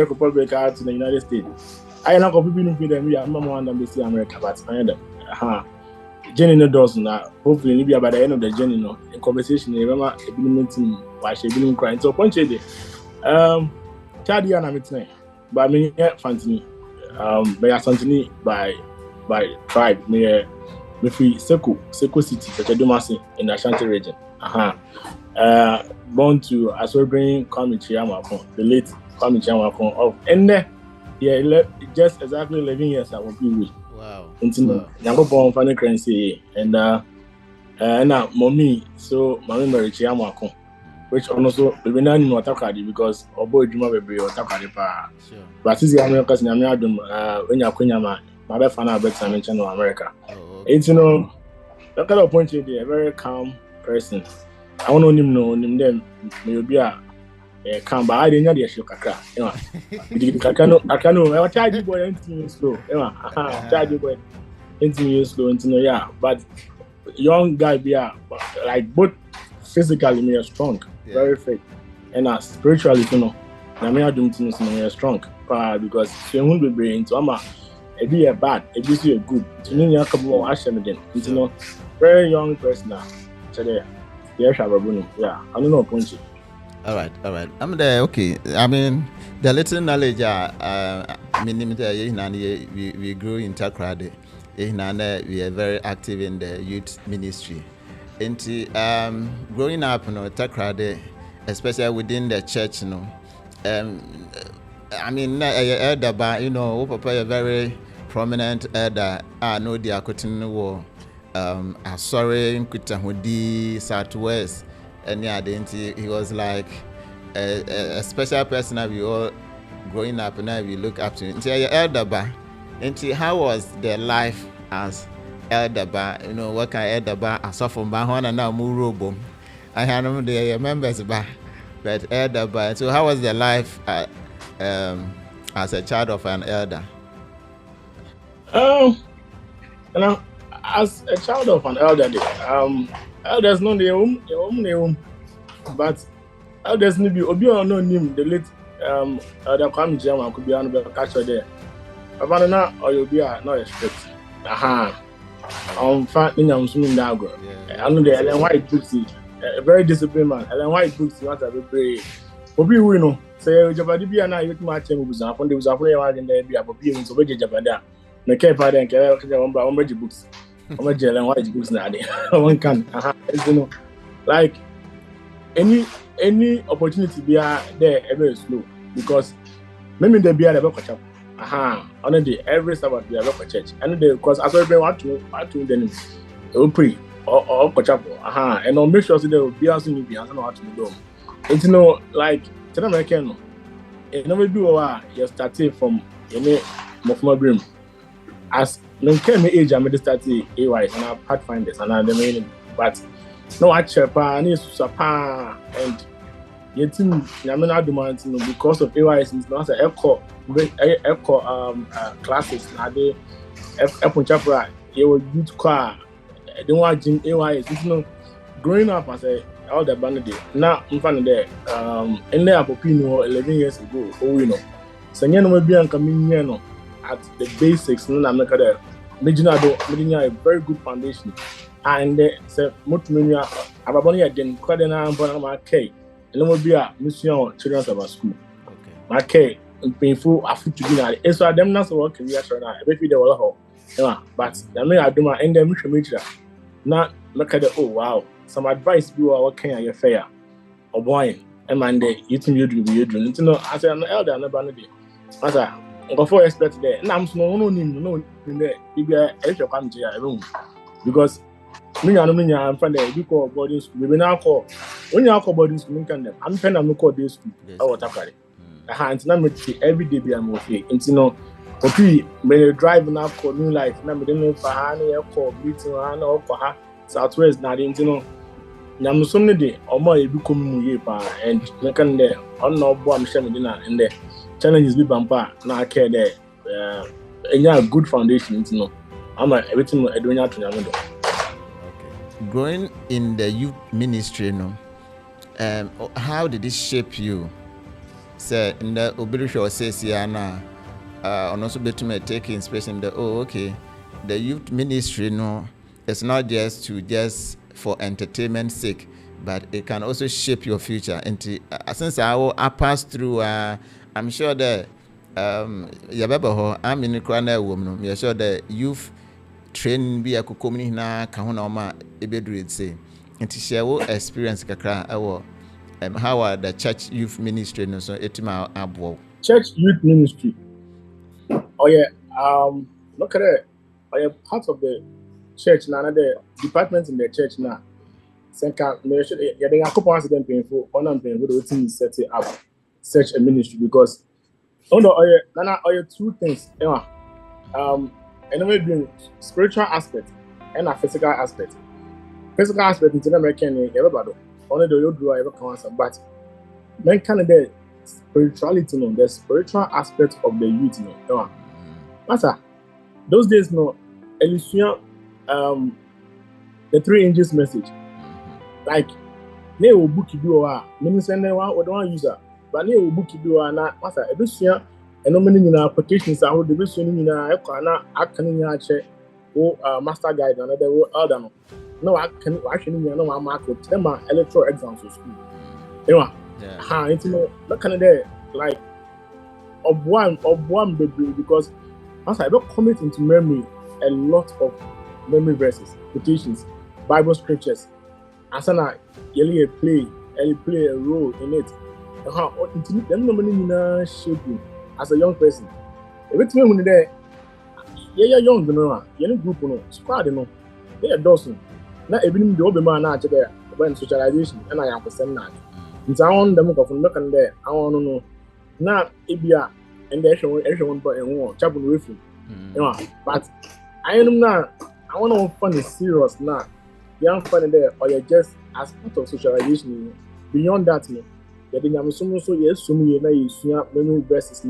Speaker 9: Republic out to the United States. I am not going to be them, I'm not one of the America, but I am. Jenny no does now. Hopefully, maybe by the end of the journey, no, in conversation, remember a meeting why she been crying. So, point it. Chadi and I'm but I mean, Fantini, by Santini by tribe, me free Seko City, such a Dumasi in the Ashanti region. Born to Asobrin Kwame Chiamakon, the late Kwame Chiamakon of Ende, yeah, just exactly 11 years I will be with.
Speaker 10: Wow.
Speaker 9: Yango born funny currency and now mommy so mommy married Chiamakon, which also we not in Watakadi because obo Juma baby Watakadi pa. But since the Americans in America when you're Kunyama, my best fan of better mention of America. It's look at the point there, very calm, person. I want to know them maybe come by. I didn't know the kakra. I can know. I tried you boy into slow. Tried you boy into slow into no yeah. But young guy be like both physically me are strong, very fit, and spiritually I mean I do things me are strong. Because you won't be brain to it be a bad, it be a good. To me, you come more action again. Very young person now. Today, yeah, I don't know punch.
Speaker 10: All right. I'm there. Okay. I mean, the little knowledge, we grew in Takrade. We are very active in the youth ministry. And growing up, Takrade, especially within the church, I mean, elder, but Papa, a very prominent elder. I know the Akotinu war. Sorry, in Kutahudi, Southwest. And yeah, he was like a special person that we all growing up and now we look up to. Into your elder bar. Into how was their life as elder bar? What kind of elder bar? I saw from Bahon and now Murobo. I had them the members bar, but elder bar. So how was their life as a child of an elder?
Speaker 9: As a child of an elder, elders know their own, but elders need be obi or no name the late elder Kwame Jama could be on the catcher there. Abandona or you'll be not expect. Fact, I'm swimming down. I know the Ellen White books, a very disciplined man. Ellen White books, you want to be brave. Obi we know. Say Jabadi be an I with my team was up on the was up in there be a population so big Jabada. The Cape Verde and Kerala books. Ellen White books now. One can, like any opportunity be there ever slow because maybe they be at the catch up. On a day every Sabbath we have a church. And they because as well want to then pray or catch up. And I'll make sure that they will be as soon as what to do. It's like tell American. It never be you started from any Mofma Brim. As no came age, I made start AY and I've pathfinders and I'm the main but no I chepa and it's super and yet Yamina demands because of AY is not a echo classes now they Apple chapter you will youth car they want Jim AY is growing up as a all the band now I'm finding there in there Popino 11 years ago so no be coming at the basics I'm not there a very good foundation and say multimedia ababoni again kwadena mbona okay and no be a mission children's about school okay painful afu to be na so them na so work career na e be dey wala ho but na me aduma and them hwemitra na make the oh wow some advice be what can you fair or boy and man dey you think you do as an elder na ba no dey as go for expect there na am no there be a extra come here alone because me and friend there you call boarding school we now call when you call boarding school can them I'm pen am call day school or takare and na me every day be am okay okay when you drive now call new life na me dey for ha na call meeting ha na call ha Southwest na dey nyam so ne dey omo e bi kom mu ye pa and me can there on no bo am share me dey na in there challenges be bampa na care there a good foundation I'm everything I do not to
Speaker 10: growing in the youth ministry how did it shape you say in the obituary says and also better take inspiration the youth ministry it's not just for entertainment sake but it can also shape your future into since I passed through I'm sure that I'm in the corner woman. I'm sure that youth training be a community na kahuna ma ebedru say. And share experience kakra how are the church youth ministry no so etima abo.
Speaker 9: Church youth ministry. Oh yeah, look at it. Oh yeah, part of the church now the department in the church now. Senka me should yeah they are couple accident painful on am painful the team set it up such a ministry because two things. And we bring spiritual aspect and a physical aspect. physical aspect in American, everybody. Only the you do ever come but men kind of the spirituality, the spiritual aspect of the youth, Master, those days, Elusian, the 3 inches message, like, they will book you do minister one user, but they will book you do not master. Elusian, and no many applications are the best in I can check master guide and other other. No, I can actually know my market. Them are electoral exams for school. You know, it's not kind of there like of one baby because as I don't commit into memory a lot of memory verses, quotations, Bible scriptures. As I play a role in it. Them no many shape me as a young person. Everything when there, you're young, you're group, squad, they are dozen. Not even the old man out there when socialization and I am percent that. It's on them of looking there. I want to know now if you are and there's everyone but in war, chapel with you. But I am not. I want to find it serious now. You're funny there, or you're just as part of socialization. Beyond that, you're doing so yes, so many memory verses.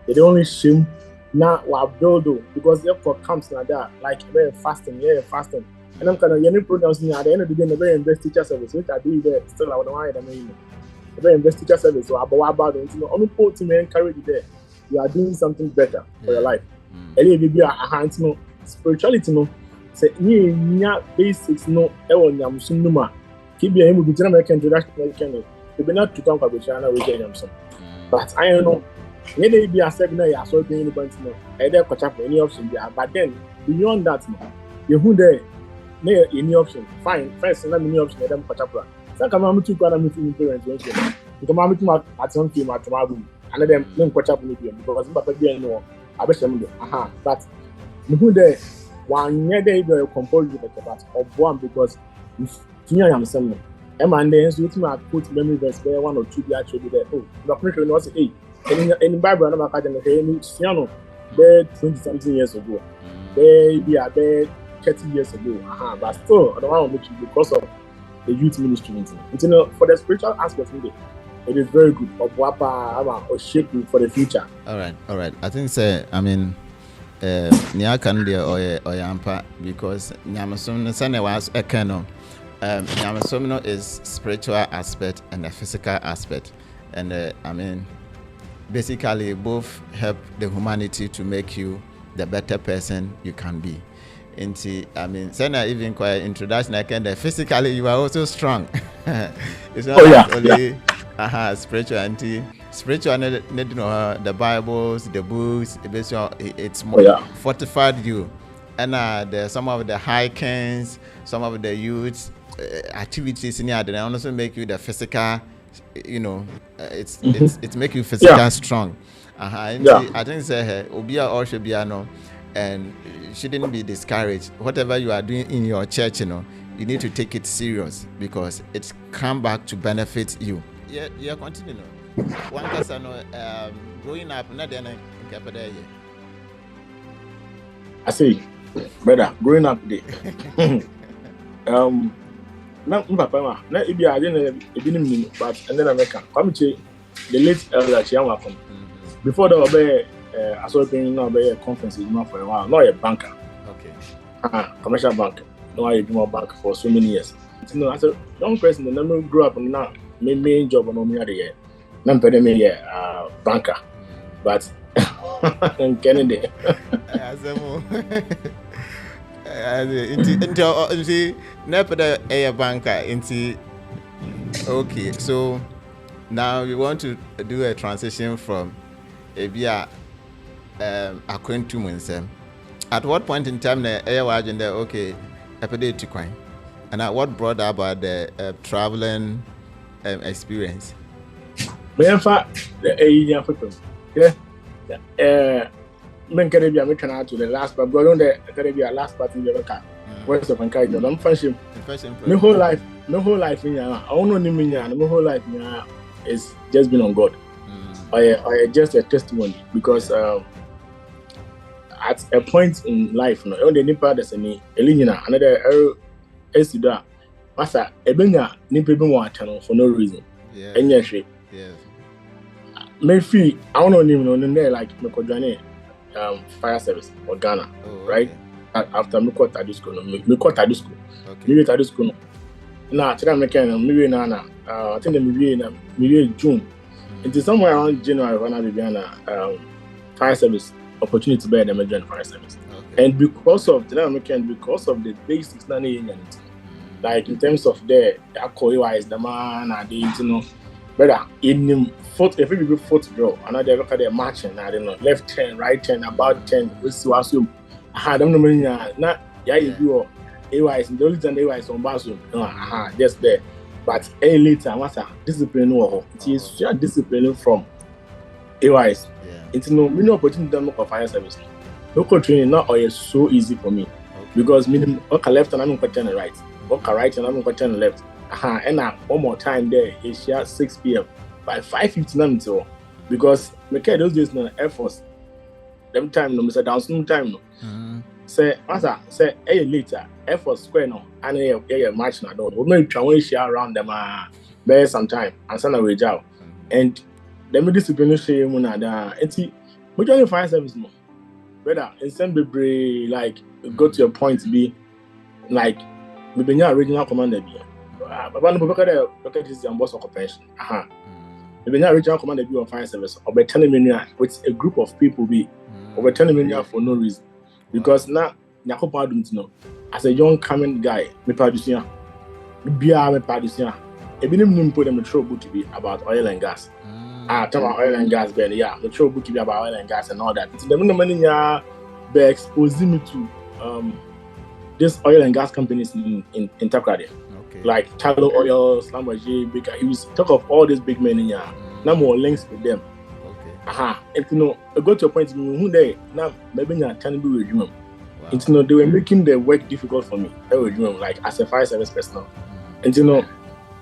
Speaker 9: They only shame now while build because therefore comes like that, like very fasting. And I'm kind of any programs at the end of the day, the very invest teacher service, which I do there still I would want to know. The very invest teacher service, so about it, only put to encourage you there. You are doing something better for your life. Spirituality, say basics, keep your aim with American introduction. You be not to talk about China with Jameson. But I don't know. Maybe be a 7 years so being either catch up any option there. But then beyond that, you who there. Any option, fine. First, let me option. Let them catch up. So, come on, to go and meet parents. You come on to at some team at tomorrow, and let them catch up with you because Papa be no. I bet them. But who there? 1 year they do compose with the bat of one because you am some. And then so you put memory verse there 1 or 2 be actually there. Oh, the person was in Bible, I'm not going to there 20-something years ago. There be a there 30 years ago. But still, I don't want to make you because of the youth ministry. For the spiritual aspect, it is very good. Or shaping for the future.
Speaker 10: All right. I think Nia can be or Yampa because Yamasum Sane was a canon. Yamasumno is spiritual aspect and the physical aspect. And basically both help the humanity to make you the better person you can be. Sana even quite introduction physically you are also strong. It's not only spiritual spiritual the Bibles, the books, it's more fortified you. And some of the hikings, some of the youth activities in here, they also make you the physical, it's make you physical strong. I think say Obia or should be and shouldn't be discouraged. Whatever you are doing in your church, you need to take it serious because it's come back to benefit you. Yeah, continue. One person growing up, not then
Speaker 9: I say, brother, growing up there. Papa, not if I didn't mean, but and then America. Come to the late elder Chiamwa. Before the obey. I saw being now by a conference for a while, not a banker. Okay. Commercial bank. No, I do more bank for so many years. As a young person, the number grew up and now my main job on the year. Now me banker. But in Kennedy.
Speaker 10: Never banker. Okay, so now we want to do a transition from Abia. According to myself, at what point in time the air was in there? Okay, epidemic coin, and what brought about the traveling experience?
Speaker 9: In fact, the people, men can be a mechanic to the last, but go on the Caribbean last part in the car. West of Ankaja, don't function. My whole life in Yana, I don't know Nimian, my whole life is just been on God. I just a testimony because. At a point in life, the Nipa there's any Elina, another Esida, Masa, ebenya nipa bi want channel for no reason.
Speaker 10: Yeah.
Speaker 9: Enye
Speaker 10: Yes.
Speaker 9: me feel I don't know him no like me ko join fire service or Ghana, right? After me ko tadu school no me ko tadu school. Okay. Me tadu school no. Na tira me ken me na I think me June. It is somewhere around January when I began fire service opportunity by the join fire service. Okay. And because of the basics na like in terms of the wise the man and the better in fourth if we fourth draw another look at the matching I don't know left turn right turn about 10 this was I don't know not you wise the only time wise on bathroom just there but a later what's discipline it is your discipline from wise it's no opportunity for fire service local training not always so easy for me because minimum left and I'm turn right right and I'm going to turn left. And one more time there, it's here 6 p.m. by 5:59 so because me care those days no Air Force. Them time no, Mr. Downstream time no. Say, say, later Air Force Square no, and yeah match na do. We may try share around them there sometime and send a wage out. And them discipline share mu na da. Enti, we join fire service no. Brother, instead be like go to your point to be like. We be regional commander be. Baba no look at this boss of pension. We be regional commander be on fire service. Or be telling me with a group of people be. Or be telling me for no reason. Because now Nyakopa don't know. As a young coming guy, me producing. Me producing. E be nim put them throw book to be about oil and gas. Talk about oil and gas ben me throw book to be about oil and gas and all that. So them no money be exposing me to this oil and gas companies in Takrady. Okay. Like Talo Oil, Slambaji, Baker Hughes, talk of all these big men in here. Now more links with them. Okay. If go to a point who they now maybe not can be with you. They were making the work difficult for me. Like as a fire service personnel. And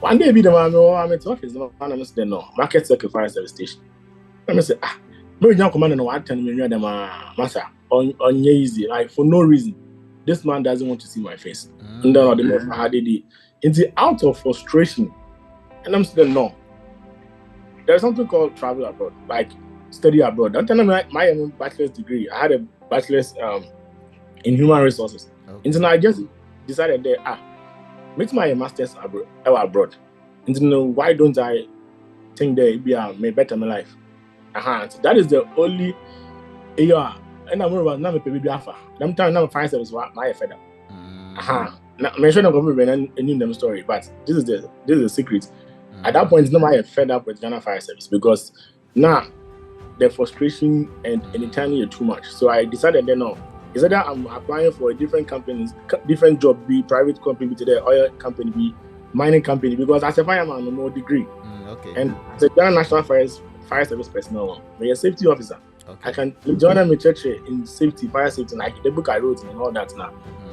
Speaker 9: one day be the man I'm at office, I'm saying no, market circle fire service station. Let say, maybe now command no one telling me them master on easy, like for no reason. This man doesn't want to see my face. And then the most hard it's out of frustration. And I'm saying no. There's something called travel abroad, like study abroad. Don't tell me my bachelor's degree. I had a bachelor's in human resources. Okay. And then I just decided that make my master's abroad. And then why don't I think that may better my life? So that is the only and I'm about now baby alpha. Them time now fire service my fed up. Now mention of government and knew them story, but this is the secret. At that point, no I fed up with Ghana Fire Service because now the frustration and anytime you're too much. So I decided that no, is that I'm applying for a different companies, different job, be private company, be the oil company, be mining company, because as a fireman, no degree. Okay. And as a Ghana National Fire Service personnel, I'm a safety officer. Okay. I can join them in church in safety, fire safety, like the book I wrote and all that now.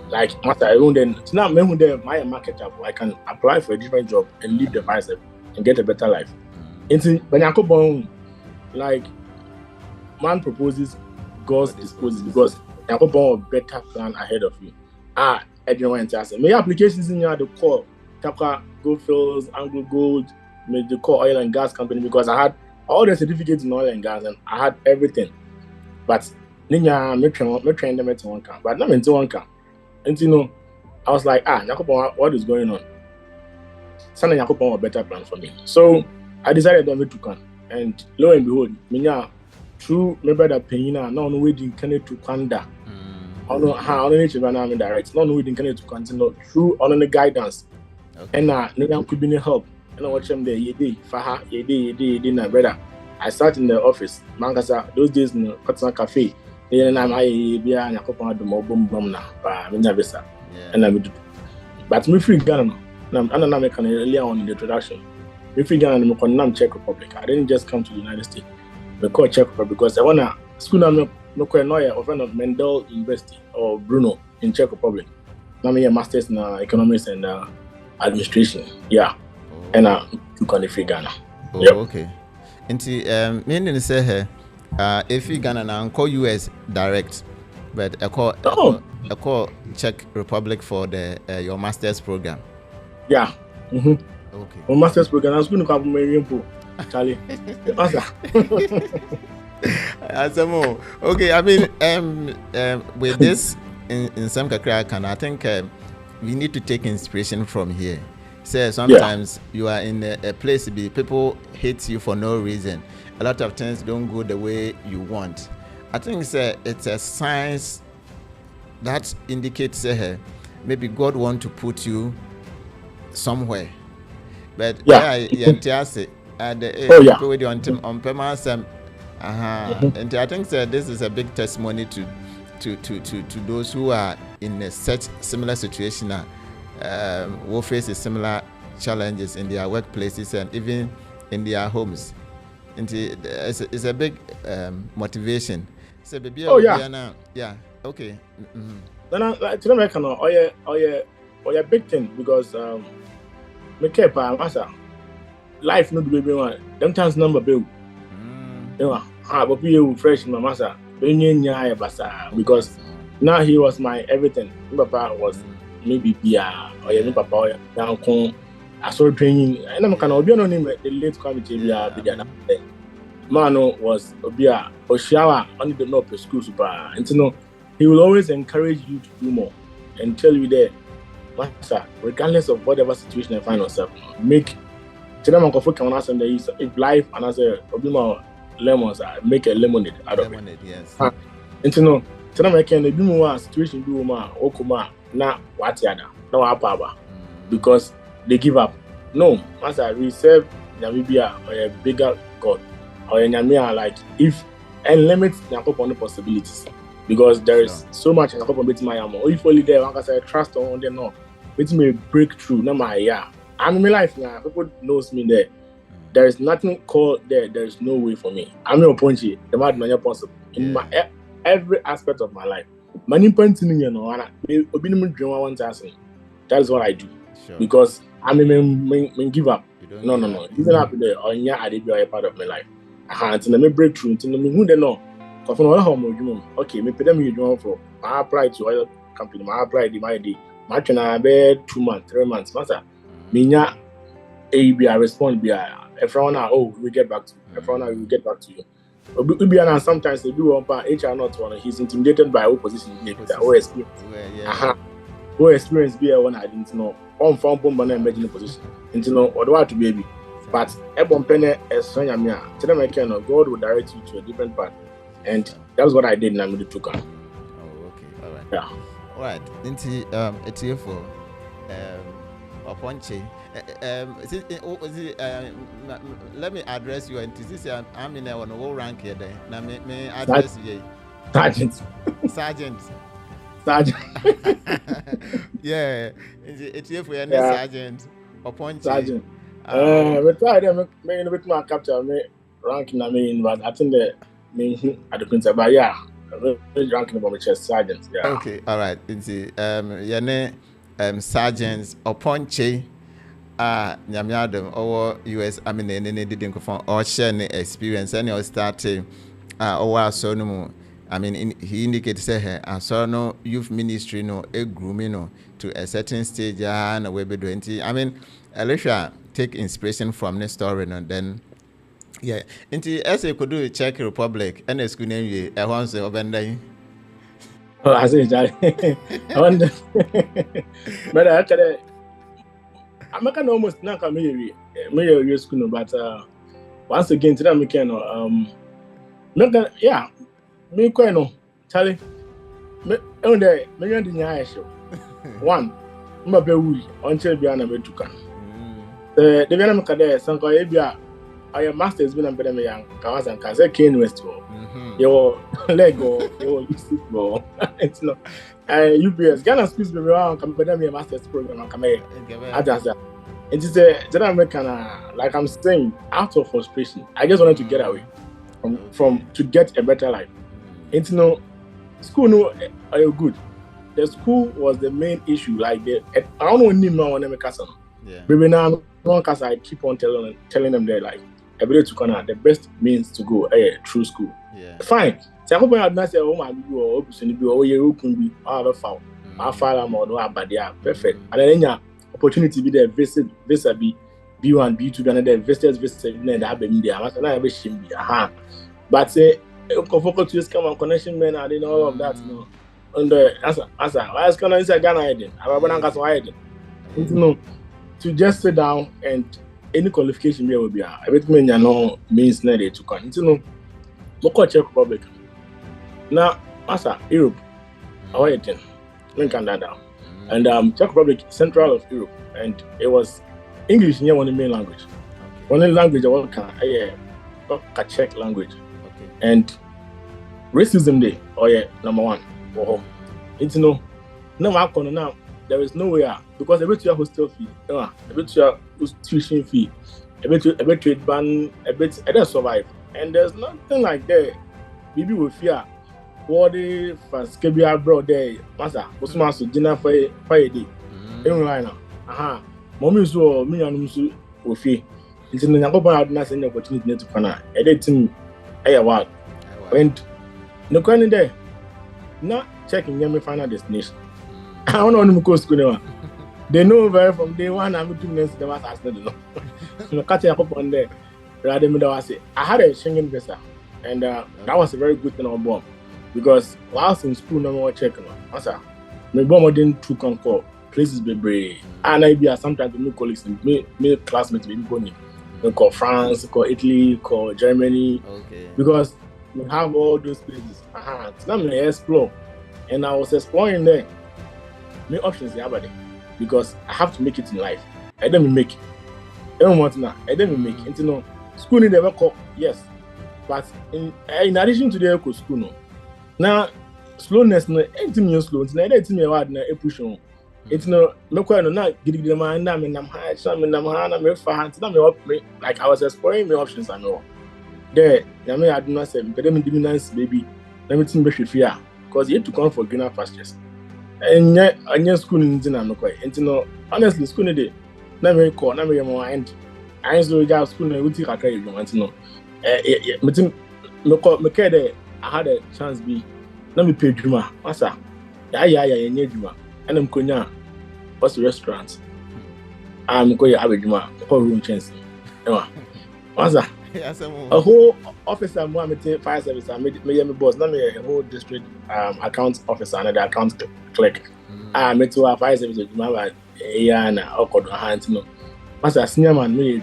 Speaker 9: Like after I own them, so now when my market up, I can apply for a different job and leave the fire service and get a better life. When you born, like man proposes, God disposes, because you born a better plan ahead of you. Everyone tells me applications in the call, Taka, Goldfields, Anglo Gold, made the call oil and gas company because I had all the certificates in oil and gas and I had everything. But Ninya me train them into one camp, but not into one camp. And I was like, what is going on? Sana Yakupon a better plan for me. So I decided to come. And lo and behold, Minya through my brother Penina, no one waiting can to Kanda. I don't know how I'm direct, no one waiting can to continue through on the guidance. And no could be any help. And I watch them there, ye na brother. I sat in the office, Mankasa, those days in Kotsan Cafe. Then I'm be a Yakupon the mobile na, and I would. But me free Ghana. I'm American earlier on in the introduction. Me free Ghana, I'm Czech Republic. I didn't just come to the United States. I call Czech Republic because I wanna school I'm no friend of Mendel University or Bruno in Czech Republic. Now I'm a master's in economics and administration. Yeah. And I took on the free Ghana.
Speaker 10: Okay. And meaning say here, if you Ghana now call US direct, but I call Czech Republic for the your master's program.
Speaker 9: Yeah.
Speaker 10: Okay.
Speaker 9: My master's program, I was going to come from Charlie.
Speaker 10: Okay, I mean, with this in some kakra can I think we need to take inspiration from here. So sometimes you are in a place people hate you for no reason. A lot of things don't go the way you want. I think it's a sign that indicates maybe God want to put you somewhere. But people with on permanent. And I think this is a big testimony to those who are in such similar situation, who face similar challenges in their workplaces and even in their homes. And it's a big motivation. So baby, yeah, okay.
Speaker 9: Then I tell me, oh big thing because me care pa masa life no do baby one. Them times number bill. But be fresh in my master. Because now he was my everything. My papa was maybe Bia or your papa down con. I saw training and I'm kind of be on him the late committee. Mano was Obia or shower only the no school super. And you know, he will always encourage you to do more and tell you there, master, regardless of whatever situation I find myself, make tell them if life and I say Obima lemons, make a lemonade out of it.
Speaker 10: Yes.
Speaker 9: And you know, tell them I can do more situation do more okuma na what yada no apaba because they give up. No, master, we serve Namibia or a bigger God or in Namibia like if and limits the upon the possibilities because there is so much in the upon bit my amo. If only there, one can say trust on them no. It's me breakthrough. No my I'm in my life now. People knows me there. There is nothing called there. There is no way for me. I'm your punchy. The mad man possible in my every aspect of my life. Many painting, you know, and that is what I do because I mean give up. No. Even after there, or I did be a part of my life. I had to breakthrough. To me who they know. Okay, me pay them you for. I apply to other company. I apply the my day. My can I be 2 months, 3 months, master. Minya be a response be everyone we get back to you. Everyone we get back to you. Sometimes they do HR not one. He's intimidated by opposition. Who experience be one I didn't know. On found bomb and emerging position. Into know what to baby. But Ebon Penny as Sonya tell them I can God will direct you to a different path. And that's what I did and I'm going to took her.
Speaker 10: Oh, okay. All right.
Speaker 9: Yeah.
Speaker 10: All right. Into it's here for Oponche. Let me address you and this is I'm in a one rank here then. Now may address you. Sergeant. Yeah. It's here for your sergeant. Oponche.
Speaker 9: Sergeant. We try them make bit more capture me ranking but I think the main at the principal but yeah. Ranking about my chest sergeant. Yeah.
Speaker 10: Okay, all right. It's your name sergeants Oponche Nyamiadum or US Army didn't confirm or share any experience and or starting or so no. I mean he indicates say so no youth ministry no a grooming no to a certain stage and we be doing. I mean Alicia take inspiration from this story and then yeah into as you could do Czech Republic and a school name you once Obendai.
Speaker 9: Oh, I say that. I wonder. But actually, I'm not almost not coming here school, but once again, today I'm yeah, me quite no, Charlie. Me on there, me on the show. One, my baby, until Biana Betukan. The Vietnam Cadre, Sanko Abia, I am masters been better me young, Kawazan Kaze Kane Westwall. Your Lego, your football. It's not. UPS Ghana schools be around come me a master's program and come here. It is a American like I'm saying out of frustration. I just wanted to get away from to get a better life. It's no school no are you good. The school was the main issue. Like I don't know any man want to castle. Yeah. Baby now because I keep on telling them they're like ability to corner the best means to go through school. Yeah. Fine. So I hope I not say my you or opportunity or you can be all foul. I file am or no abadia perfect. And then opportunity be there, visa be B1, B2, and then visitors visit then have been there. I have a shame be but say focus to come on connection man, I didn't know all of that no. And as I was gonna say Ghana hiding. I remember hiding. You know, to just sit down and any qualification there will be everything you know means needed to come. You know, look Czech Republic. Now, as Europe, I hiding. Link Canada. And Czech Republic, central of Europe, and it was English near one of the main language. One of the language I want Czech language. And racism day, number one. It's no now there is no way because every your hostel fee, every your tuition fee, every trade ban, every survive. And there's nothing like that. Maybe we fear what the first Kebia abroad there, Master, was master dinner for a day. Line. Mommy so me and Musu Ofi. It's in the Nagopa had not an opportunity to Pana. I did him a while. Went no kind there. Not checking your final destination. I don't know who goes school. They know very from day one. I'm 2 minutes. The master said no. So catch up on there. Rather than I say I had a Schengen visa, and that was a very good thing on board because whilst in school, no more checking. Master, my bomb didn't took on for places be brave. And I be sometimes to meet colleagues and meet classmates. Maybe going call France, call Italy, call Germany. Okay. Because we have all those places. So now I explore, and I was exploring there. My options the other day because I have to make it in life. I didn't make it. I don't want now. I didn't make it. You know, school in the call yes, but in addition to the eco school, no. Now slowness no. Anything slow. It's not anything you want na push on. It's no. Me quite no. Now give the man na me nam high. So me nam high na me far. So me like I was exploring my options. I know. There, I mean I do not say. But them dominance baby. Let me think be fear because you have to come for greener pastures. And yet school in Zina no quite. And you know, honestly, school day. Na me call. Na me more end. I used to go school na uti kakra you want to know. Me think me care there. I had a chance be. Na me pay juma. Masa. Yeah. Nye juma. And I'm going to what's restaurant. I'm going to have a juma. Call room chance. Masa. A whole officer, I'm 5 service. I made me boss. Not me a whole district account officer and the account clerk. I made to a 5 service. And I got hands. No, Master senior man, me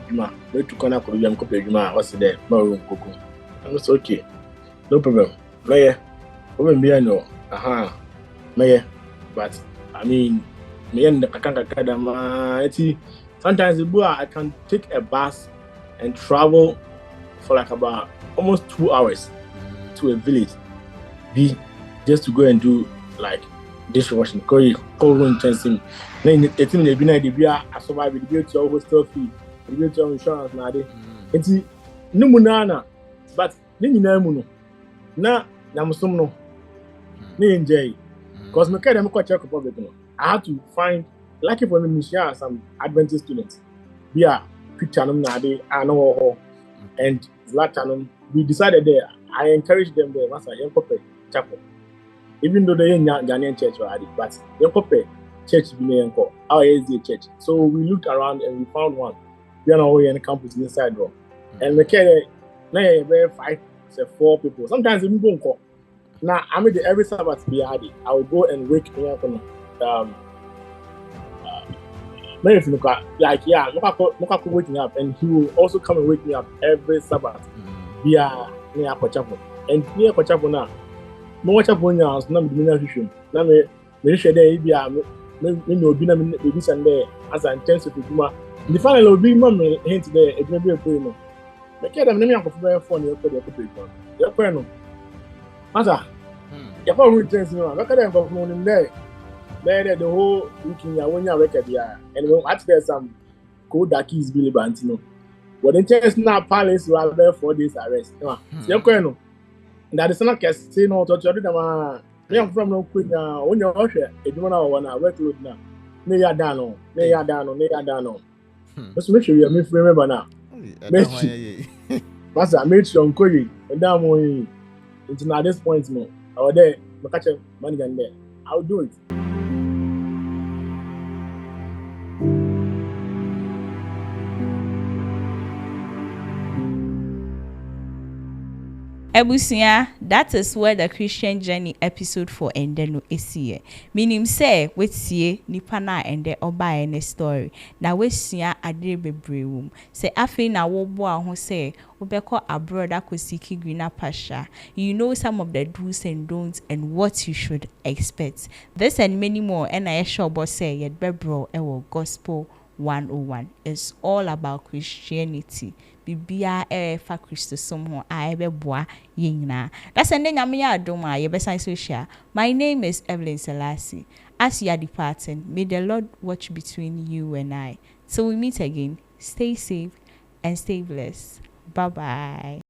Speaker 9: to connect with them. Copy what's there? My room cocoa. I'm just okay. No problem. Mayor, open me no. Mayor, but I mean, me and I can't get sometimes I can take a bus and travel for like about almost 2 hours to a village, just to go and do like dishwashing, cold room changing. Then it's in the binary. I survive with the to hostel fee, the to insurance now. It's no munana, but then you know na namusumno, ni enjoy. Because my kid, I'm quite Czech Republic. I had to find, lucky for me, share some Adventist students. Yeah, picture them now. I know, and Zlatan. We decided there. I encouraged them there. Master, young couple chapel. Even though they ain't Ghanaian church already, but young couple church be young couple. Our ASD church. So we looked around and we found one. We are now in the campus inside room. And my kid, now very 4 people. Sometimes we don't go. Now I made every Sabbath be hardy. I will go and wake me up on like Moka waking up, and he will also come and wake me up every Sabbath. Via near Kochapo. And near Kochapo now. No watch up on your house, no ministration. Now me share there be no be maybe Sunday as I intend to do. The final will be mom hint there, it may be a prayer. The kid of name of phone you put your paper. Your prayer. Master, your phone returns no. Look at them for morning there. There the whole weekend when you record there. And when at there some cold keys Billy Bantino. But in chance now palace will have there 4 days arrest. Your prayer. That is not case say no to them. Me am from no quick now. When you rush it, you wanna workload now. Me ya down. Just make sure you remember now. Master, I made sure Nkoyi and down more. It's not this point, no. Or there, I catch a money there. I'll do it.
Speaker 1: Ebusia, that is where the Christian Journey episode for Endeno is here. Meaning say, we see Nipana and the Oba and story. Now we see a bebrewum. Say, afi na wobo who say, Ubeko abroad akosiki greener pasture. You know some of the do's and don'ts and what you should expect. This and many more, and I sure boss say, yet bebro ewo gospel 101. It's all about Christianity. Bibia fa Christo somehow I be boa yina. That's and then Yamia Doma, your best social. My name is Evelyn Selassie. As you are departing, may the Lord watch between you and I. Till we meet again, stay safe and stay blessed. Bye bye.